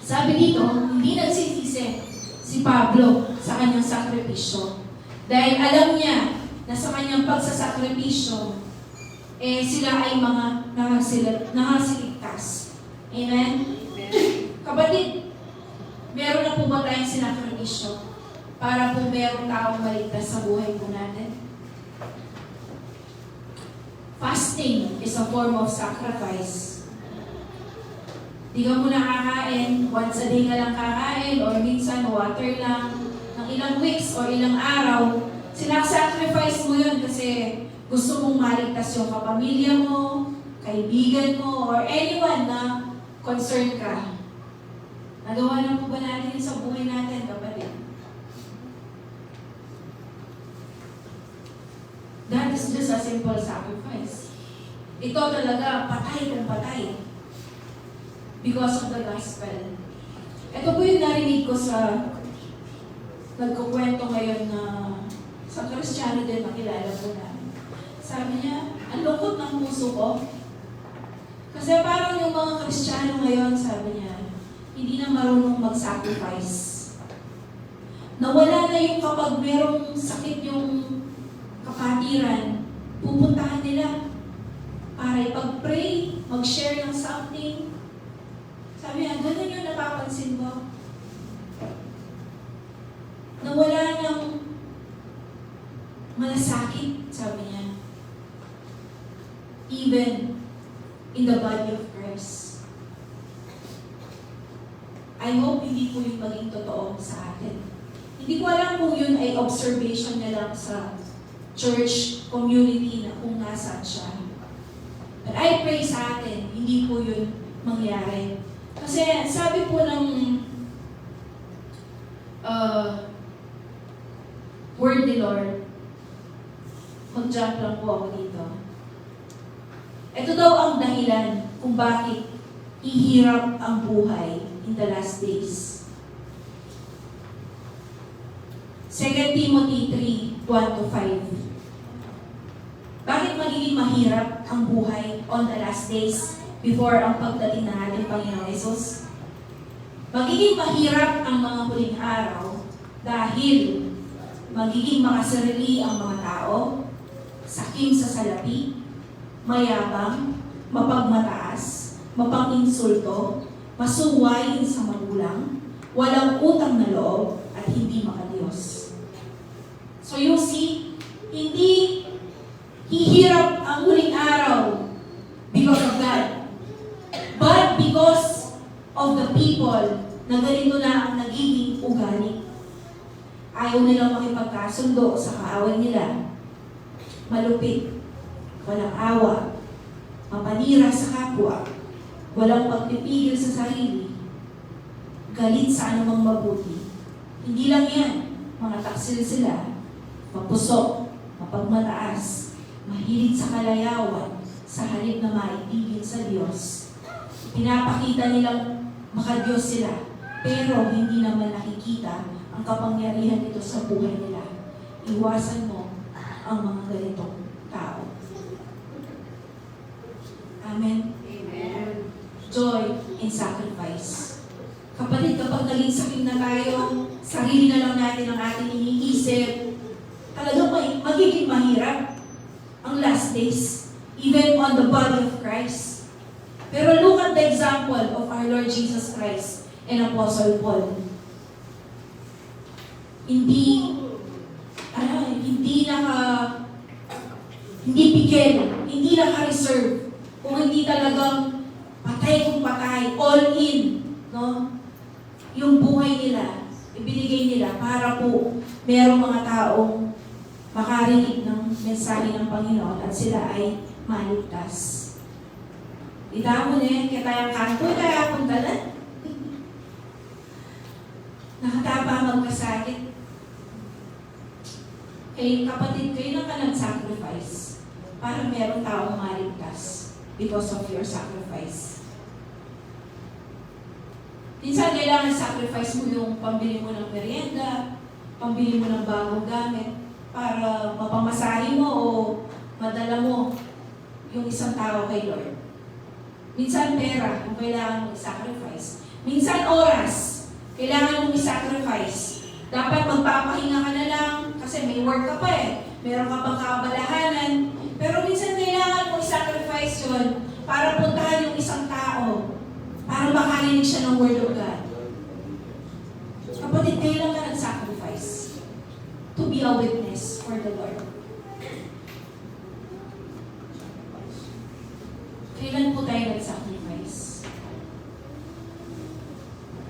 sabi dito, hindi nagsisisi si Pablo sa kanyang sakripisyo. Dahil alam niya na sa kanyang pagsasakripisyo, sila ay mga nakasiligtas. Amen? Kapatid, meron na po ba tayong sinakripisyo para po meron taong maligtas sa buhay po natin? Fasting is a form of sacrifice. Di ka muna kakain, once a day ka lang kakain, or minsan water lang, ng ilang weeks or ilang araw, sinasacrifice mo yun kasi gusto mong maligtas yung kapamilya mo, kaibigan mo, or anyone na concerned ka. Nagawa na po ba natin yun sa buhay natin, kapatid? That is just a simple sacrifice. Ito talaga, patay kung patay. Because of the gospel. Ito po yung narinig ko sa nagkukwento ngayon na sa Kristiyano din makilala ko namin. Sabi niya, ang lungkot ng puso ko. Kasi parang yung mga Kristiyano ngayon, sabi niya, hindi na marunong mag-sacrifice. Nawala na yung kapag merong sakit yung kapatiran, pupuntahan nila para ipag-pray, mag-share ng something. Sabi niya, ganun yung napapansin ko. Nawala ng malasakit, sabi niya. Even in the body of Christ. I hope hindi po yung maging totoo sa atin. Hindi ko alam kung yun ay observation niya lang sa church community na kung nasaan siya. But I pray sa atin, hindi po yun mangyari. Kasi sabi po ng word ni Lord, mag-jump lang po ako dito. Ito daw ang dahilan kung bakit ihirap ang buhay in the last days. 2 Timothy 3:1-5. Bakit magiging mahirap ang buhay on the last days before ang pagdating ng ating Panginoong Yesus? Magiging mahirap ang mga huling araw dahil magiging makasarili ang mga tao, sakim sa salapi, mayabang, mapagmataas, mapang-insulto, masuwayin sa magulang, walang utang na loob, at hindi makadiyos. So you see, hindi hihirap ang huling araw because of God, but because of the people na ganito na ang nagiging ugali. Ayaw nilang makipagkasundo sa kaaway nila. Malupit, walang awa, mapanira sa kapwa, walang pagpipigil sa sarili, galit sa anumang mabuti. Hindi lang yan, mga taksil sila, mapusok, mapagmataas, mahilig sa kalayawan, sa halip na maibigin sa Diyos. Pinapakita nilang makadiyos sila, pero hindi naman nakikita ang kapangyarihan nito sa buhay nila. Iwasan mo ang mga ganitong tao. Amen? Amen. Joy in sacrifice. Kapatid, kapag naging sakim na tayo, sarili na lang natin ang ating iniisip, talagang magiging mahirap ang last days, even on the body of Christ. Pero look at the example of our Lord Jesus Christ and Apostle Paul. Hindi bigel, hindi naka-reserve, kung hindi talagang patay kung patay, all in, no? Yung buhay nila, ibinigay nila para po merong mga taong makarinig ng mensahe ng Panginoon at sila ay maligtas. Ita mo na kaya tayong kanto, kaya punta na. Nakatapa magkasakit. Kay kapatid, kayo lang ka nag-sacrifice para merong taong maligtas because of your sacrifice. Minsan kailangan sacrifice mo yung pambili mo ng merienda, pambili mo ng bagong gamit, para mapamasahe mo o madala mo yung isang tao kay Lord. Minsan pera, kung kailangan mong i-sacrifice. Minsan oras, kailangan mong i-sacrifice. Dapat magpapahinga ka na lang, kasi may work ka pa eh. Meron ka pang kaabalahanan. Pero minsan kailangan mong i-sacrifice yun para puntahan yung isang tao. Para makarinig siya ng Word of God. Kapatid, kailan ka nag-sacrifice to be a witness for the Lord? Kailan po tayo nag-sacrifice?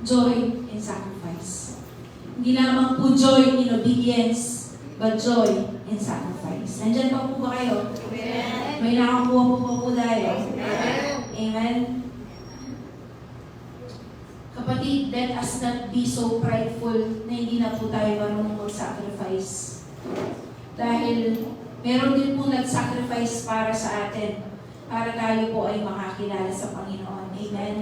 Joy in sacrifice. Hindi lamang po joy in obedience, but joy in sacrifice. Nandyan pa po ba kayo? Amen. May nakakuha po tayo? Amen. Amen? Kapatid, let us not be so prideful na hindi na po tayo marunong mag-sacrifice. Dahil meron din po nag-sacrifice para sa atin, para tayo po ay makakilala sa Panginoon. Amen?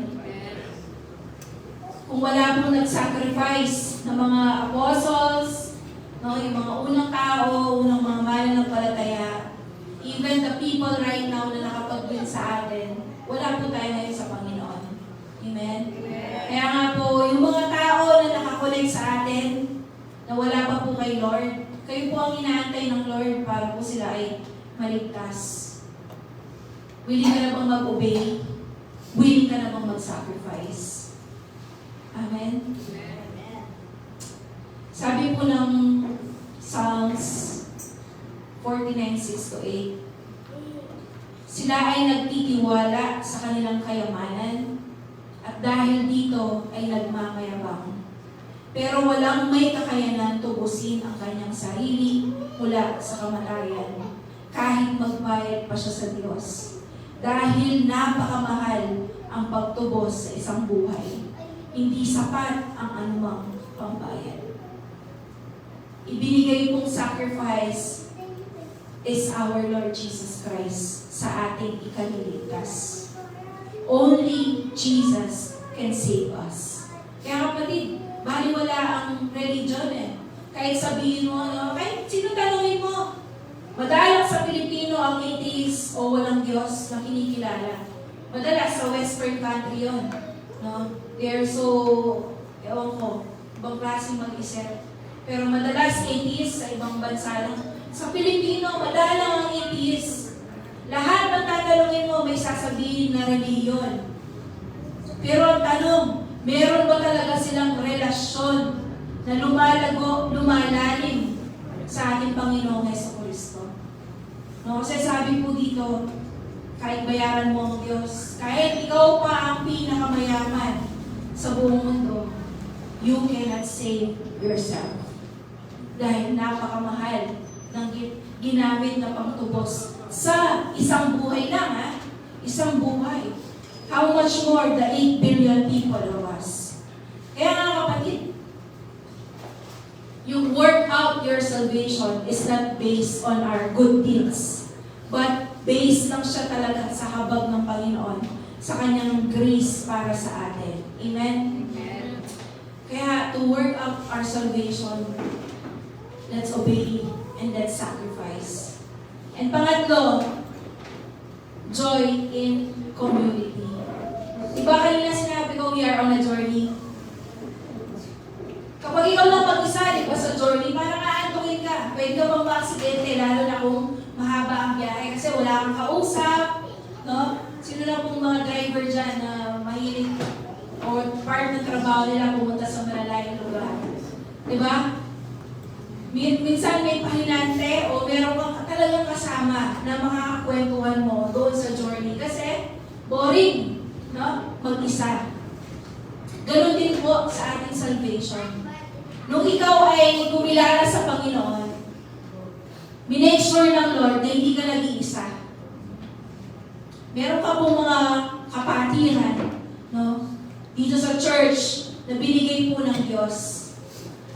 Kung wala po nag-sacrifice ng mga apostles, no, yung mga unang tao, unang mga mananampalataya, even the people right now na nakapag-win sa atin, wala po tayo ngayon sa Panginoon. Amen? Kaya nga po, yung mga tao na nakakulik sa atin, na wala pa po kay Lord, kayo po ang inaantay ng Lord para po sila ay maligtas. Willing ka na bang mag-obey? Willing ka na bang mag-sacrifice? Amen? Sabi po ng Psalms 49:6-8, sila ay nagtitiwala sa kanilang kayamanan at dahil dito ay nagmamayabang. pero walang may kakayanan tubusin ang kanyang sarili mula sa kamatayan, kahit magbayad pa siya sa Diyos. Dahil napakamahal ang pagtubos sa isang buhay, hindi sapat ang anumang pambayad. Ibinigay pong sacrifice is our Lord Jesus Christ sa ating ikaliligtas. Only Jesus can save us. Kaya kapatid, baliwala ang religion eh. Kahit sabihin mo, no? Kahit sino tanongin mo, madalas sa Pilipino ang atheist o walang Diyos na kinikilala. Madalas sa Western country yun. No? They're so, ewan ko, ibang klaseng mag-isip. Pero madalas atheist sa ibang bansa lang. Sa Pilipino, madalang ang atheist. Lahat ng tatanungin mo, may sasabihin na reliyon. Pero ang tanong, meron ba talaga silang relasyon na lumalago, lumalalim sa ating Panginoong Jesucristo? No, kasi sabi po dito, kahit bayaran mo ang Diyos, kahit ikaw pa ang pinakamayaman sa buong mundo, you cannot save yourself. Dahil napakamahal ng ginamit na pangtubos sa isang buhay lang, ha? Isang buhay. How much more the 8 billion people of us? Kaya nga kapatid, yung work out your salvation is not based on our good deeds, but based lang siya talaga sa habag ng Panginoon, sa kanyang grace para sa atin. Amen? Amen. Kaya to work out our salvation, let's obey and let's sacrifice. And pangatlo, joy in community. Diba kanina sinabi ko, we are on a journey? Kapag ikaw lang mag-isa, di ba sa journey, parang aantukin ka. Pwede ka bang ma-aksidente, lalo na kung mahaba ang biyahe, kasi wala kang kausap, no? Sino na pong mga driver dyan na mahilig o part ng trabaho nila pumunta sa malalayong lugar? Di ba? Minsan may pahinante o meron kang talagang kasama na makakakwentuhan mo doon sa journey kasi boring, no? Mag-isa. Ganon din po sa ating salvation. Nung ikaw ay kumilala sa Panginoon, minake sure ng Lord na hindi ka nag-iisa. Meron ka pong mga kapatiran, no? Dito sa church na binigay po ng Diyos.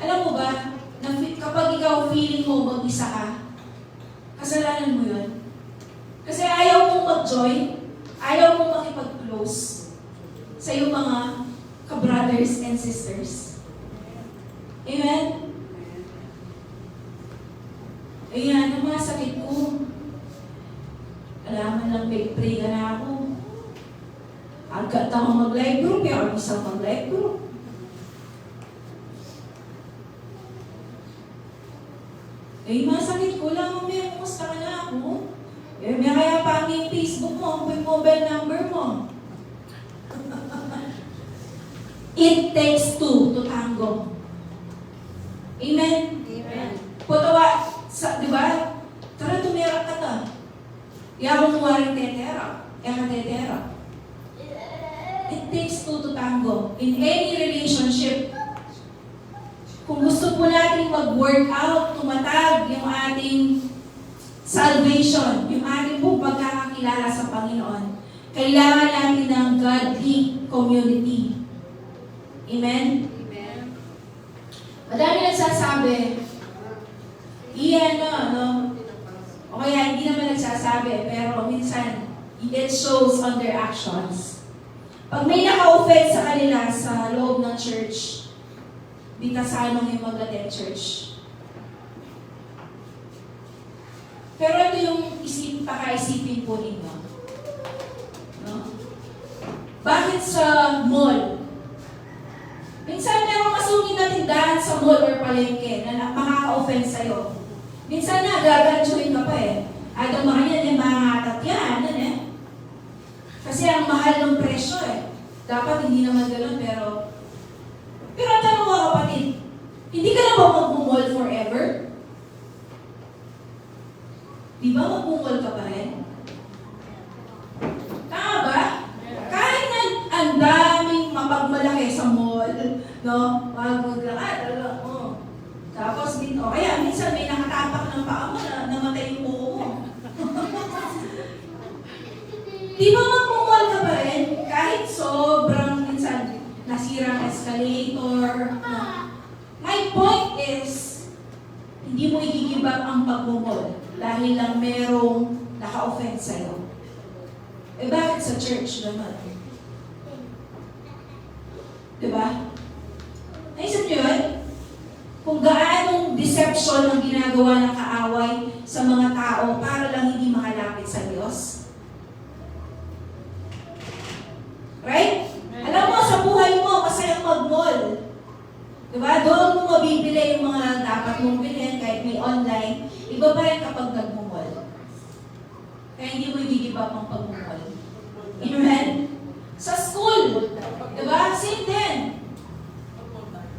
Alam mo ba, na kapag ikaw feeling mo mag-isa ka, kasalanan mo yun. Kasi ayaw mong mag-join, ayaw mong makipag-close sa iyong mga ka-brothers and sisters. Amen? Ayan, ang mga sakit ko. Alaman lang, may pray ka na ako. Agad ako mag-live group, yung isang mag-live group. Eh, masakit ko lang, may kumusta ka na ako? Eh, may kaya pa yung Facebook mo, yung mobile number mo. It takes two to tango. Amen? Amen. Putawa, di ba? Tara, tumira ka ta. Iyabang tuwaring tetera. Tetera. It takes two to tango. In any relationship, kung gusto po natin mag-work out, tumatag yung ating salvation, yung ating po pagkakakilala sa Panginoon, kailangan natin ng godly community. Amen? Amen. Madami nagsasabi, iyan no? O kaya hindi naman nagsasabi, pero minsan, it shows on their actions. Pag may naka-offend sa kanila sa loob ng church, bitasanong yung mag-attend church. Pero ito yung pakaisipin po ninyo. No? Bakit sa mall? Minsan merong masungit na tindahan sa mall or palengke na makaka-offend sa'yo. Minsan na, gagantuin ka pa eh. At ang mga yan, mahangatat yan. Kasi ang mahal ng presyo eh. Dapat hindi naman gano'n, pero ang tanong mga kapatid, hindi ka na ba mag-mall forever? Di ba mag-mall ka pa rin? Tama ba? Kahit na ang daming mapagmalaki sa mall, no? Magmaglakad. Di ba magmumall ka pa rin? Kahit sobrang minsan nasira ang escalator. No? My point is, hindi mo i-give up ang pagmumall dahil lang merong naka-offend sa'yo. Eh bakit sa church naman? Diba? Naisip niyo yun? Kung gaanong deception ang ginagawa ng kaaway sa mga tao para lang hindi makalapit sa Diyos. Right? Alam mo, sa buhay mo, masayang mag-mall. Diba? Doon mo mabibili yung mga dapat mong bilhin kahit may online. Iba pa rin kapag nag-mall. Kaya hindi mo i-give up ang pag-mall. Amen? Sa school. Diba? Same din.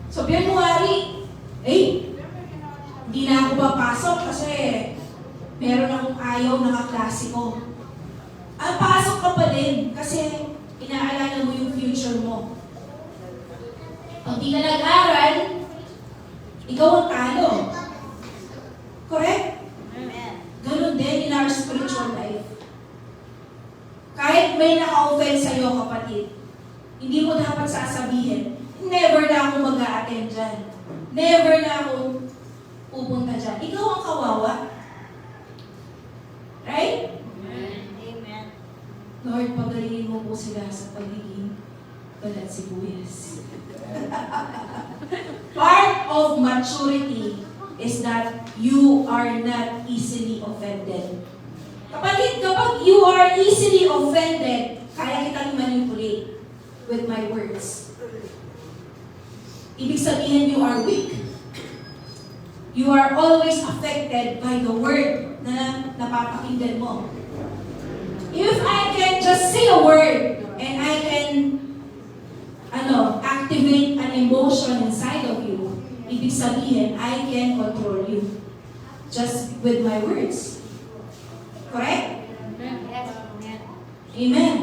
So, January, hindi na ako papasok kasi meron akong ayaw na kaklase ko. Pasok ka pa din kasi inaalala mo yung future mo. Pag di ka nag-aral, ikaw ang talo. Correct? Amen. Ganun din in our spiritual life. Kahit may naka-offend sa'yo, kapatid, hindi mo dapat sasabihin, never na ako mag-a-attend dyan. Never na ako pupunta dyan. Ikaw ang kawawa. Right? Amen. Lord, pagalingin mo po sila sa pagiging balat sibuyas. Part of maturity is that you are not easily offended. Kapag you are easily offended, kaya kitang manipulate with my words. Ibig sabihin, you are weak. You are always affected by the word na napapakinggan mo. If I can just say a word and I can activate an emotion inside of you, ibig sabihin, I can control you just with my words. Correct? Yes. Amen.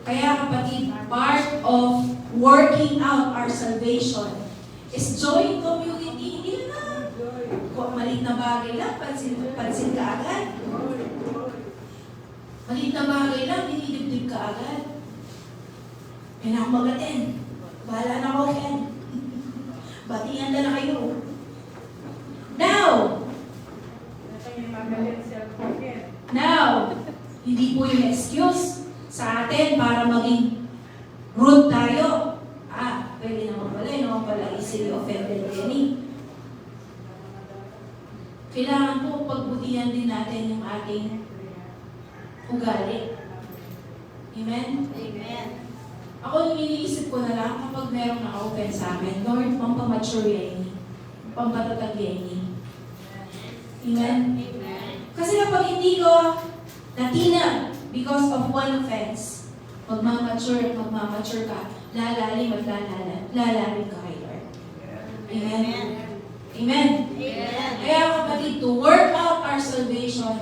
Kaya kapatid, part of working out our salvation is joy in community. Hindi na kung maliit na bagay lang, pansin ka agad. Maliit na bagay lang, dinidibdib ka agad. May nakamagatin. Bahala na ako, Ken. Batihan na kayo. Now, hindi po yung excuse sa atin para maging rude tayo. Pwede naman pala easily offended din. Kailangan po pagbutihan din natin yung ating ugali. Amen? Amen. Ako yung iniisip ko na lang kapag merong na-open sa akin, Lord, pampamature yan. Pampatatag yan. Amen? Amen. Kasi kapag hindi ko natina because of one offense, magmamature ka, lalalim ka kay Lord. Amen? Amen? Amen. Kaya kapatid, to work out our salvation,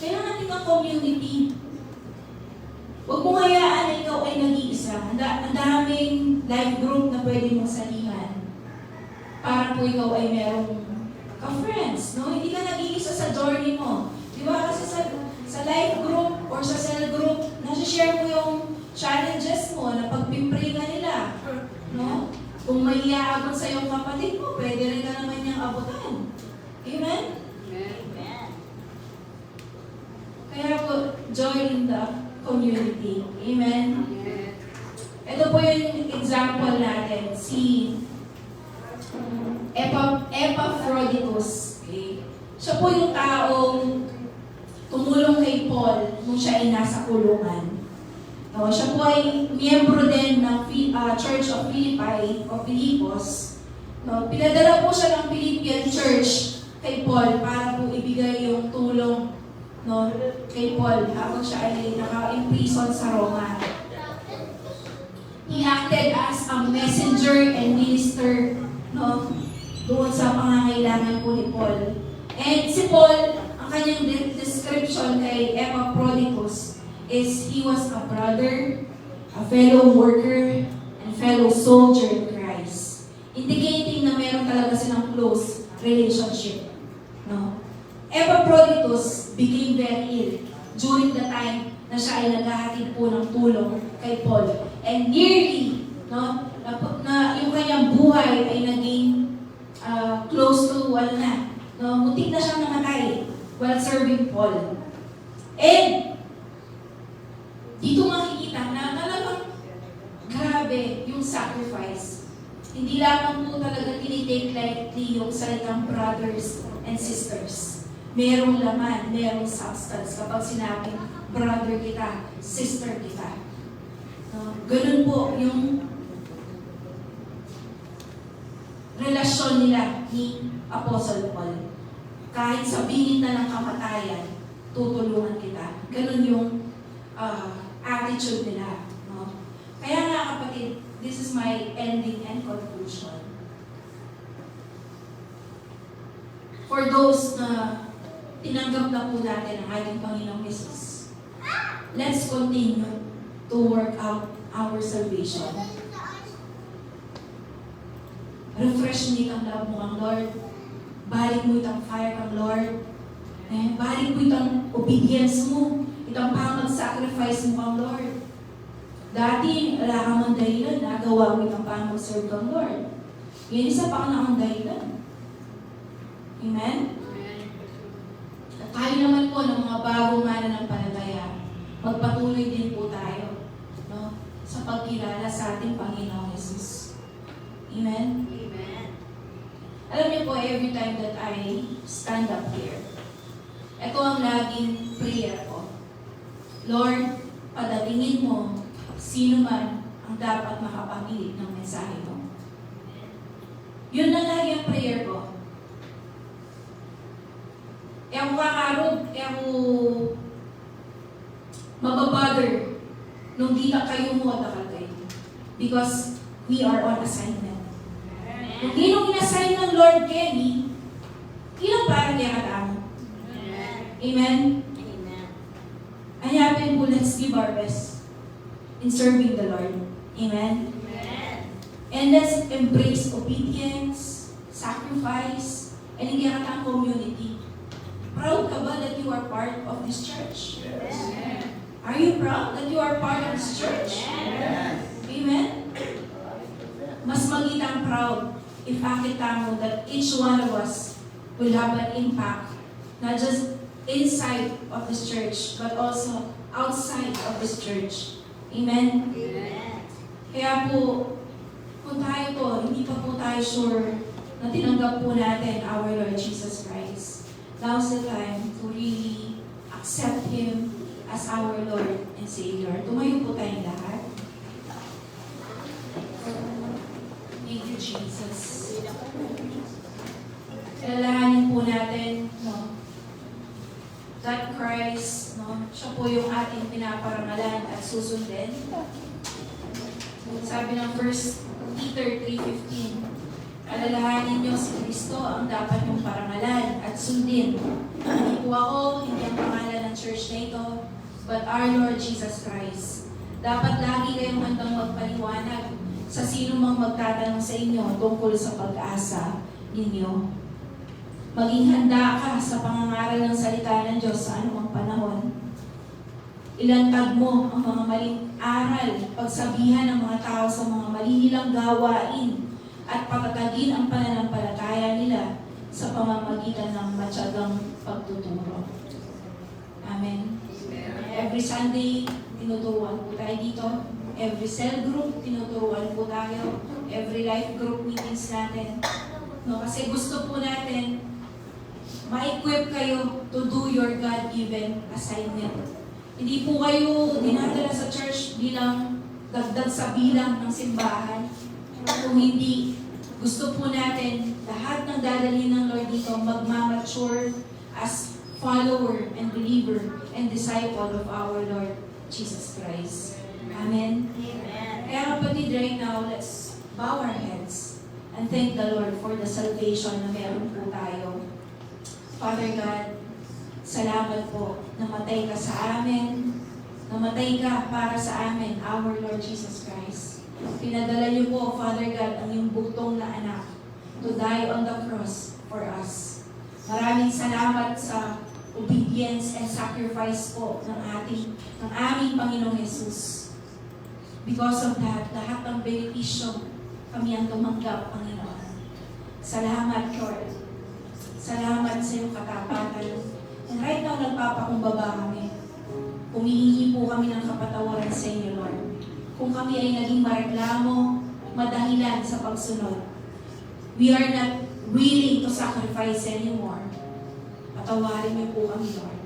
kailangan natin ng community. Huwag mong hayaan na ikaw ay nag-iisa. Ang daming life group na pwede mong salihan. Para po ikaw ay merong ka-friends. No? Hindi ka nag-iisa sa journey mo. Di ba? Kasi sa life group or sa cell group, nasi-share mo yung challenges mo na pagpipringa nila. No? Kung may iaabot sa iyong kapatid mo, pwede rin ka naman niyang abutan. Amen? Amen. Kaya po, join the community. Amen? Ito po yung example natin. Si Epaphroditus. Okay? Siya po yung taong tumulong kay Paul nung siya ay nasa kulungan. No, siya po ay miyembro din ng Church of Philippi o Filipos. No, pinadala po siya ng Philippian Church kay Paul para po ibigay yung tulong kay Paul habang siya ay naka-imprison sa Roma. He acted as a messenger and minister doon sa pangangailangan po ni Paul. And si Paul, ang kanyang description kay Epaphroditus is he was a brother, a fellow worker, and fellow soldier in Christ. Indicating na meron talaga silang close relationship. Epaphroditus became very ill during the time na siya ay naghahatid po ng tulong kay Paul. And nearly, no, na yung kanyang buhay ay naging close to no, muntik na siyang namatay while serving Paul. And dito makikita na talagang grabe yung sacrifice. Hindi lamang po talaga tinitake lightly yung salitang brothers and sisters. Merong laman, merong substance kapag sinabing brother kita, sister kita. Ganun po yung relasyon nila ni Apostle Paul. Kahit sabihin na ng kamatayan, tutulungan kita. Ganun yung attitude nila. No? Kaya nga kapatid, this is my ending and conclusion. For those na tinanggap na po natin ang ating Panginoong Jesus, let's continue to work out our salvation. Refresh mo itang love mo ang Lord. Balik mo itang fire ang Lord. Balik mo itang obedience mo. Itang pamag-sacrifice mo ang Lord. Dati, wala ka mang dahilan, nagawa mo itang pamag-serve ang Lord. Yan isa pa ang dahilan. Amen? At tayo naman po ng mga bagong mananampalataya, magpatuloy din po tayo, no, sa pagkilala sa ating Panginoong Jesus. Amen? Amen. Alam niyo po, every time that I stand up here, ito ang laging prayer ko. Lord, padatingin mo sino man ang dapat makapanginig ng mensahe mo. Yun na lagi ang prayer ko. Kaya ako kakarod, kaya ako mababother nung di ka kayo mo at nakagay. Because we are on assignment. Kung di nung inassign ng Lord Kenny, ilang parang kaya katamo. Amen? Amen. Hayapin po, let's give our best in serving the Lord. Amen? Amen. And let's embrace obedience, sacrifice, and hindi ang community. Proud ka ba that you are part of this church? Yes. Are you proud that you are part of this church? Yes. Amen? Mas magitang proud if akita mo that each one of us will have an impact, not just inside of this church, but also outside of this church. Amen? Amen. Kaya po, kung tayo po, hindi pa po tayo sure na tinanggap po natin our Lord Jesus Christ, now's the time to really accept Him as our Lord and Savior. Tumayo po tayong lahat. Thank you, Jesus. Alalahanin po natin, no, that Christ, no, siya po yung ating pinaparangalan at susundin. Sabi ng 1 Peter 3:15, alalahanin niyo si Kristo ang dapat niyong parangalan at sundin. Hindi po ako, hindi ang pangalan ng church na ito, but our Lord Jesus Christ. Dapat lagi kayong handang magpaliwanag sa sino mang magtatanong sa inyo tungkol sa pag-asa ninyo. Maging handa ka sa pangangaral ng salita ng Diyos sa anumang panahon. Ilantad mo ang mga maling aral, pagsabihan ng mga tao sa mga mali nilang gawain, at patatagin ang pananampalataya nila sa pamamagitan ng matyagang pagtuturo. Amen. Every Sunday, tinuturuan po tayo dito. Every cell group, tinuturuan po tayo. Every life group meetings natin. No, kasi gusto po natin ma-equip kayo to do your God-given assignment. Hindi po kayo dinadala sa church bilang dagdag sa bilang ng simbahan. Kung hindi, gusto po natin lahat ng dadalhin ng Lord dito magmamature as follower and believer and disciple of our Lord Jesus Christ. Amen? Amen. Kaya kapatid, right now, let's bow our heads and thank the Lord for the salvation na meron po tayo. Father God, salamat po, namatay ka sa amin, namatay ka para sa amin, our Lord Jesus Christ. Pinadala niyo po, Father God, ang iyong buktong na anak to die on the cross for us. Maraming salamat sa obedience and sacrifice po ng aming Panginoong Jesus. Because of that, lahat ng benepisyo kami ang tumanggap, Panginoon. Salamat, Lord. Salamat sa iyong katapatan. And right now, nagpapakumbaba kami. Humihingi po kami ng kapatawaran sa inyo, Lord. Kung kami ay naging mareklamo, madahilan sa pagsunod, we are not willing to sacrifice anymore. Patawarin niyo po kami, Lord.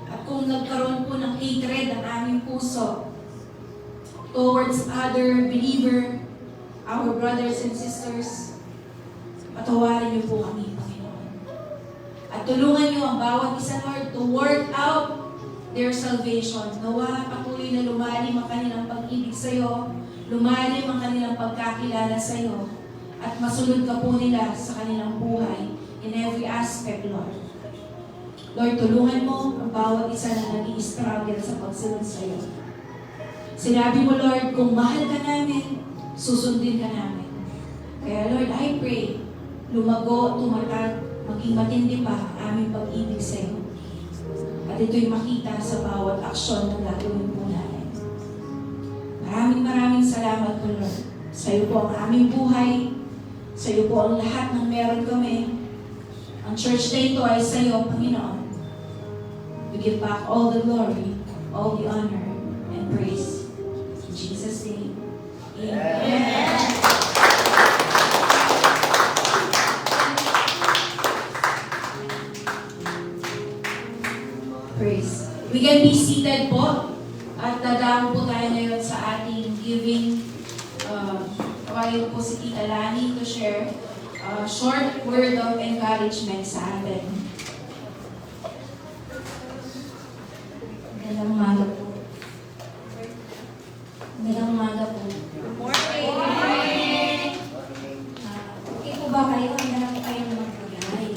At kung nagkaroon po ng hatred ang aming puso towards other believer, our brothers and sisters, patawarin niyo po kami, Panginoon. At tulungan niyo ang bawat isa, Lord, to work out their salvation. Nawa patuloy na lumalim ang kanilang pag-ibig sa iyo, lumalim ang kanilang pagkakilala sa iyo, at masunod ka po nila sa kanilang buhay in every aspect, Lord. Lord, tulungan mo ang bawat isa na nag-i-struggle sa pagsunod sa iyo. Sinabi mo, Lord, kung mahal ka namin, susundin ka namin. Kaya, Lord, I pray, lumago, tumatag, maging matindi pa ang aming pag-ibig sa iyo. At ito'y makita sa bawat aksyon na gagawin po namin. Maraming salamat po, Lord. Sa iyo po ang aming buhay. Sa iyo po ang lahat ng meron kami. Ang church na ito ay sa iyo, Panginoon. We give back all the glory, all the honor, and praise. In Jesus' name, Amen. Praise. We can be seated po. At dadaan po tayo ngayon sa ating giving. Kawain po si Tita Lani to share a short word of encouragement sa atin. Magandang umaga po. Magandang umaga po. Good morning. Okay po ba kayo? Handa po kayo na magbigay.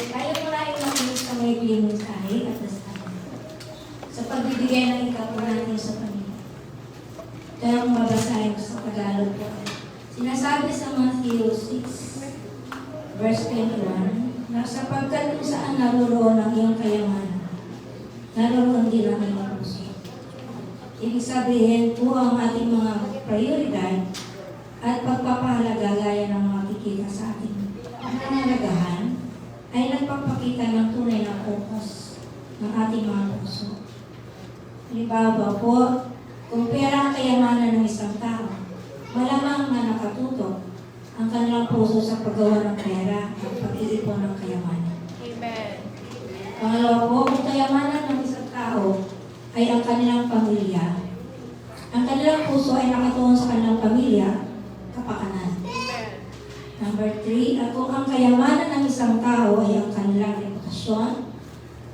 Tayo po na yung makinig sa may mensahe at dasalan. Sa pagbibigay ng ikaw natin sa Panginoon. Kaya kung mabasahin sa Tagalog po. Sinasabi sa Matthew 6, verse 21, na sapagkat kung saan naroon ang iyong kayamanan, naroon din ang iyong puso. Ibig sabihin po ang ating mga prioridad at pagpapahalaga gaya ng mga kikita sa ating pangangalagaan ay nagpapakita ng tunay na focus ng ating mga puso. Halimbawa po, kung pera ang kayamanan ng isang tao, malamang na nakatutok ang kanilang puso sa paggawa ng pera at pag-iipon ng kayamanan. Amen. Pangalawa po, kung kayamanan ng isang tao ay ang kanilang pamilya, ang kanilang puso ay nakatuon sa kanilang pamilya, kapakanan. Amen. Number 3, at kung ang kayamanan ng isang tao ay ang kanilang reputasyon,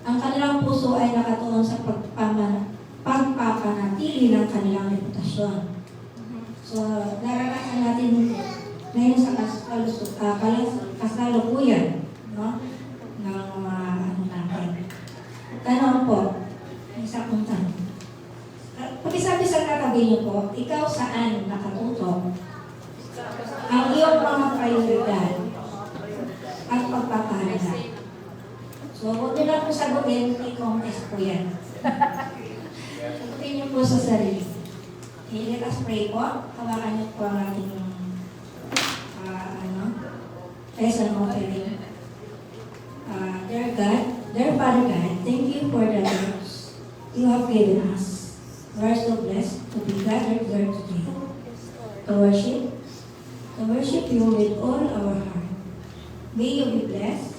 ang kanilang puso ay nakatuon sa pagpapanatili ng kanilang reputasyon. So, naranasan natin ngayon sa kasalukuyan, no? Ng mga natin. Tanong po, isa pong tanong. Pakisabi sa katabi niyo po, ikaw saan nakatutok ang iyong mga prioridad at pagpapahalaga? So, huwag niyo lang po sagutin, i-contest po yan. Sagutin niyo po sa sarili. Okay, let us pray po. Hawakan niyo po ang ating lesson offering. Dear God, dear Father God, thank you for the words you have given us. We are so blessed to be gathered here today to worship you with all our heart. May you be blessed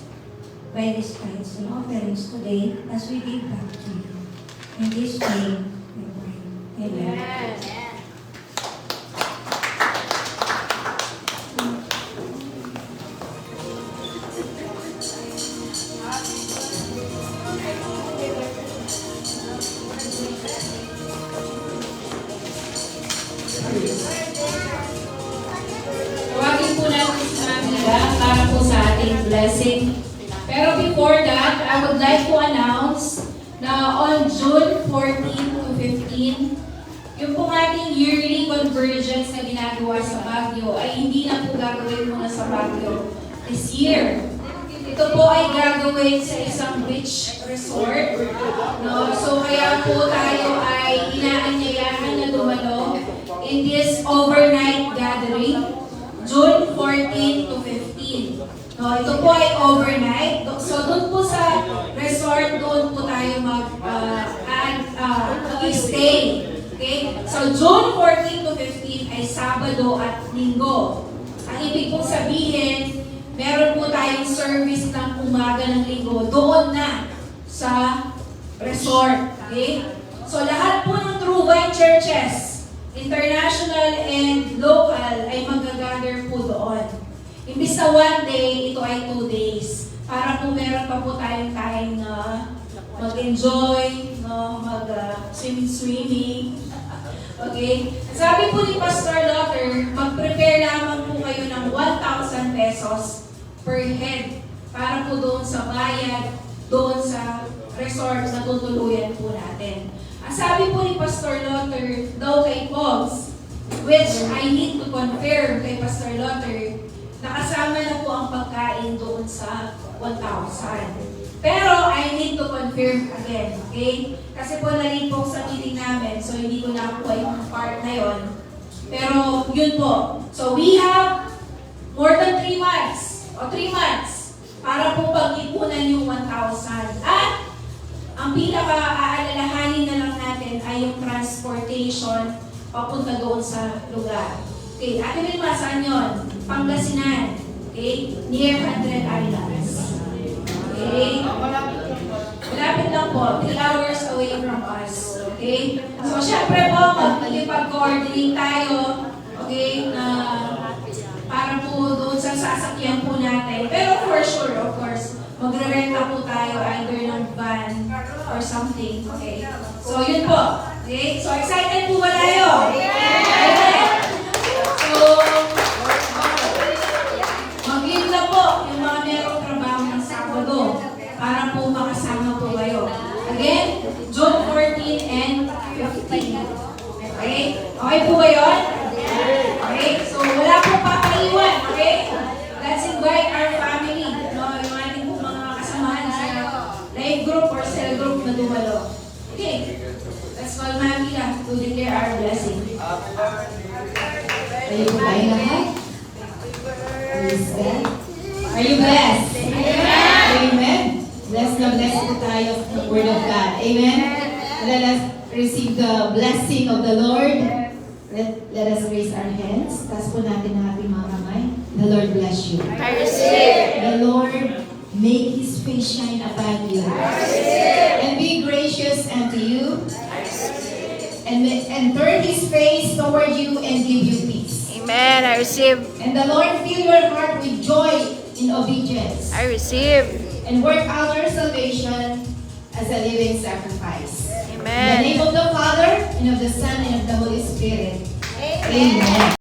by these tithes and offerings today as we give back to you. In this way, we pray. Amen. Tawagin po natin sa kanila para po sa ating blessing. Pero before that, I would like to announce na on June 14 to 15, yung pong ating yearly convergence na ginagawa sa Baguio ay hindi na po gagawin muna sa Baguio this year. Ito ito po ay gagawin sa isang beach resort. No? So kaya po tayo ay inaanyayahan na dumalo in this overnight gathering, June 14 to 15. No, ito po ay overnight. So doon po sa resort, doon po tayo mag-stay. Okay? So June 14 to 15 ay Sabado at Linggo. Ang ibig pong sabihin, meron po tayong service ng umaga ng Linggo doon na sa resort. Okay? So lahat po ng True Vine churches, international and local, ay mag-gather po doon. Imbis na one day, ito ay 2 days. Para po meron pa po tayong time na mag-enjoy, no, mag-swimming. Okay? Sabi po ni Pastor Lotter, mag-prepare lamang po kayo ng 1,000 pesos per head para po doon sa bayad, doon sa resort na tutuluyan po natin. Ang sabi po ni Pastor Lotter daw kay Pogs, which I need to confirm kay Pastor Lotter, nakasama na po ang pagkain doon sa 1,000. Pero I need to confirm again, okay? Kasi po na-late po sa meeting namin, so hindi ko nakuha yung part na yon. Pero yun po. So we have more than 3 months, o 3 months, para po pag-ipunan yung 1,000. At ang pinaka-aalalahanin na lang natin ay yung transportation papunta doon sa lugar. Okay, Ate Vilma, saan yun? Pangasinan. Okay? Near 100 Islands. Okay? Malapit lang po. 3 hours away from us. Okay? So, syempre po, mag-coordinate tayo. Okay? Na para po doon sa sasakyan po natin. Pero for sure, of course, magre-renta po tayo either ng van or something. Okay? So, yun po. Okay? So, excited po ba tayo? Amen! So, mag-leave na po yung mga merong trabaho ng Sabado para po makasama po kayo. Again, June 14 and 15. Okay? Okay po ba yun? Okay? So, wala pong papaiwan. Okay? Let's invite our family. No? Yung ating po mga kasamahan sa live group or cell group na dumalo. Okay? Let's call Mami lang to declare our blessing. Are you tayo lahat? Praise God. Are you blessed? Amen. Amen. Bless na bless po tayo ng Word of God. Amen. Let us receive the blessing of the Lord. Let us raise our hands. Taas po natin ang ating mga kamay. The Lord bless you. I receive. The Lord make His face shine upon you. And be gracious unto you. And turn His face toward you and give you peace. Amen. I receive. And the Lord fill your heart with joy in obedience. I receive. And work out your salvation as a living sacrifice. In the Amen. name of the Father, and of the Son, and of the Holy Spirit. Amen.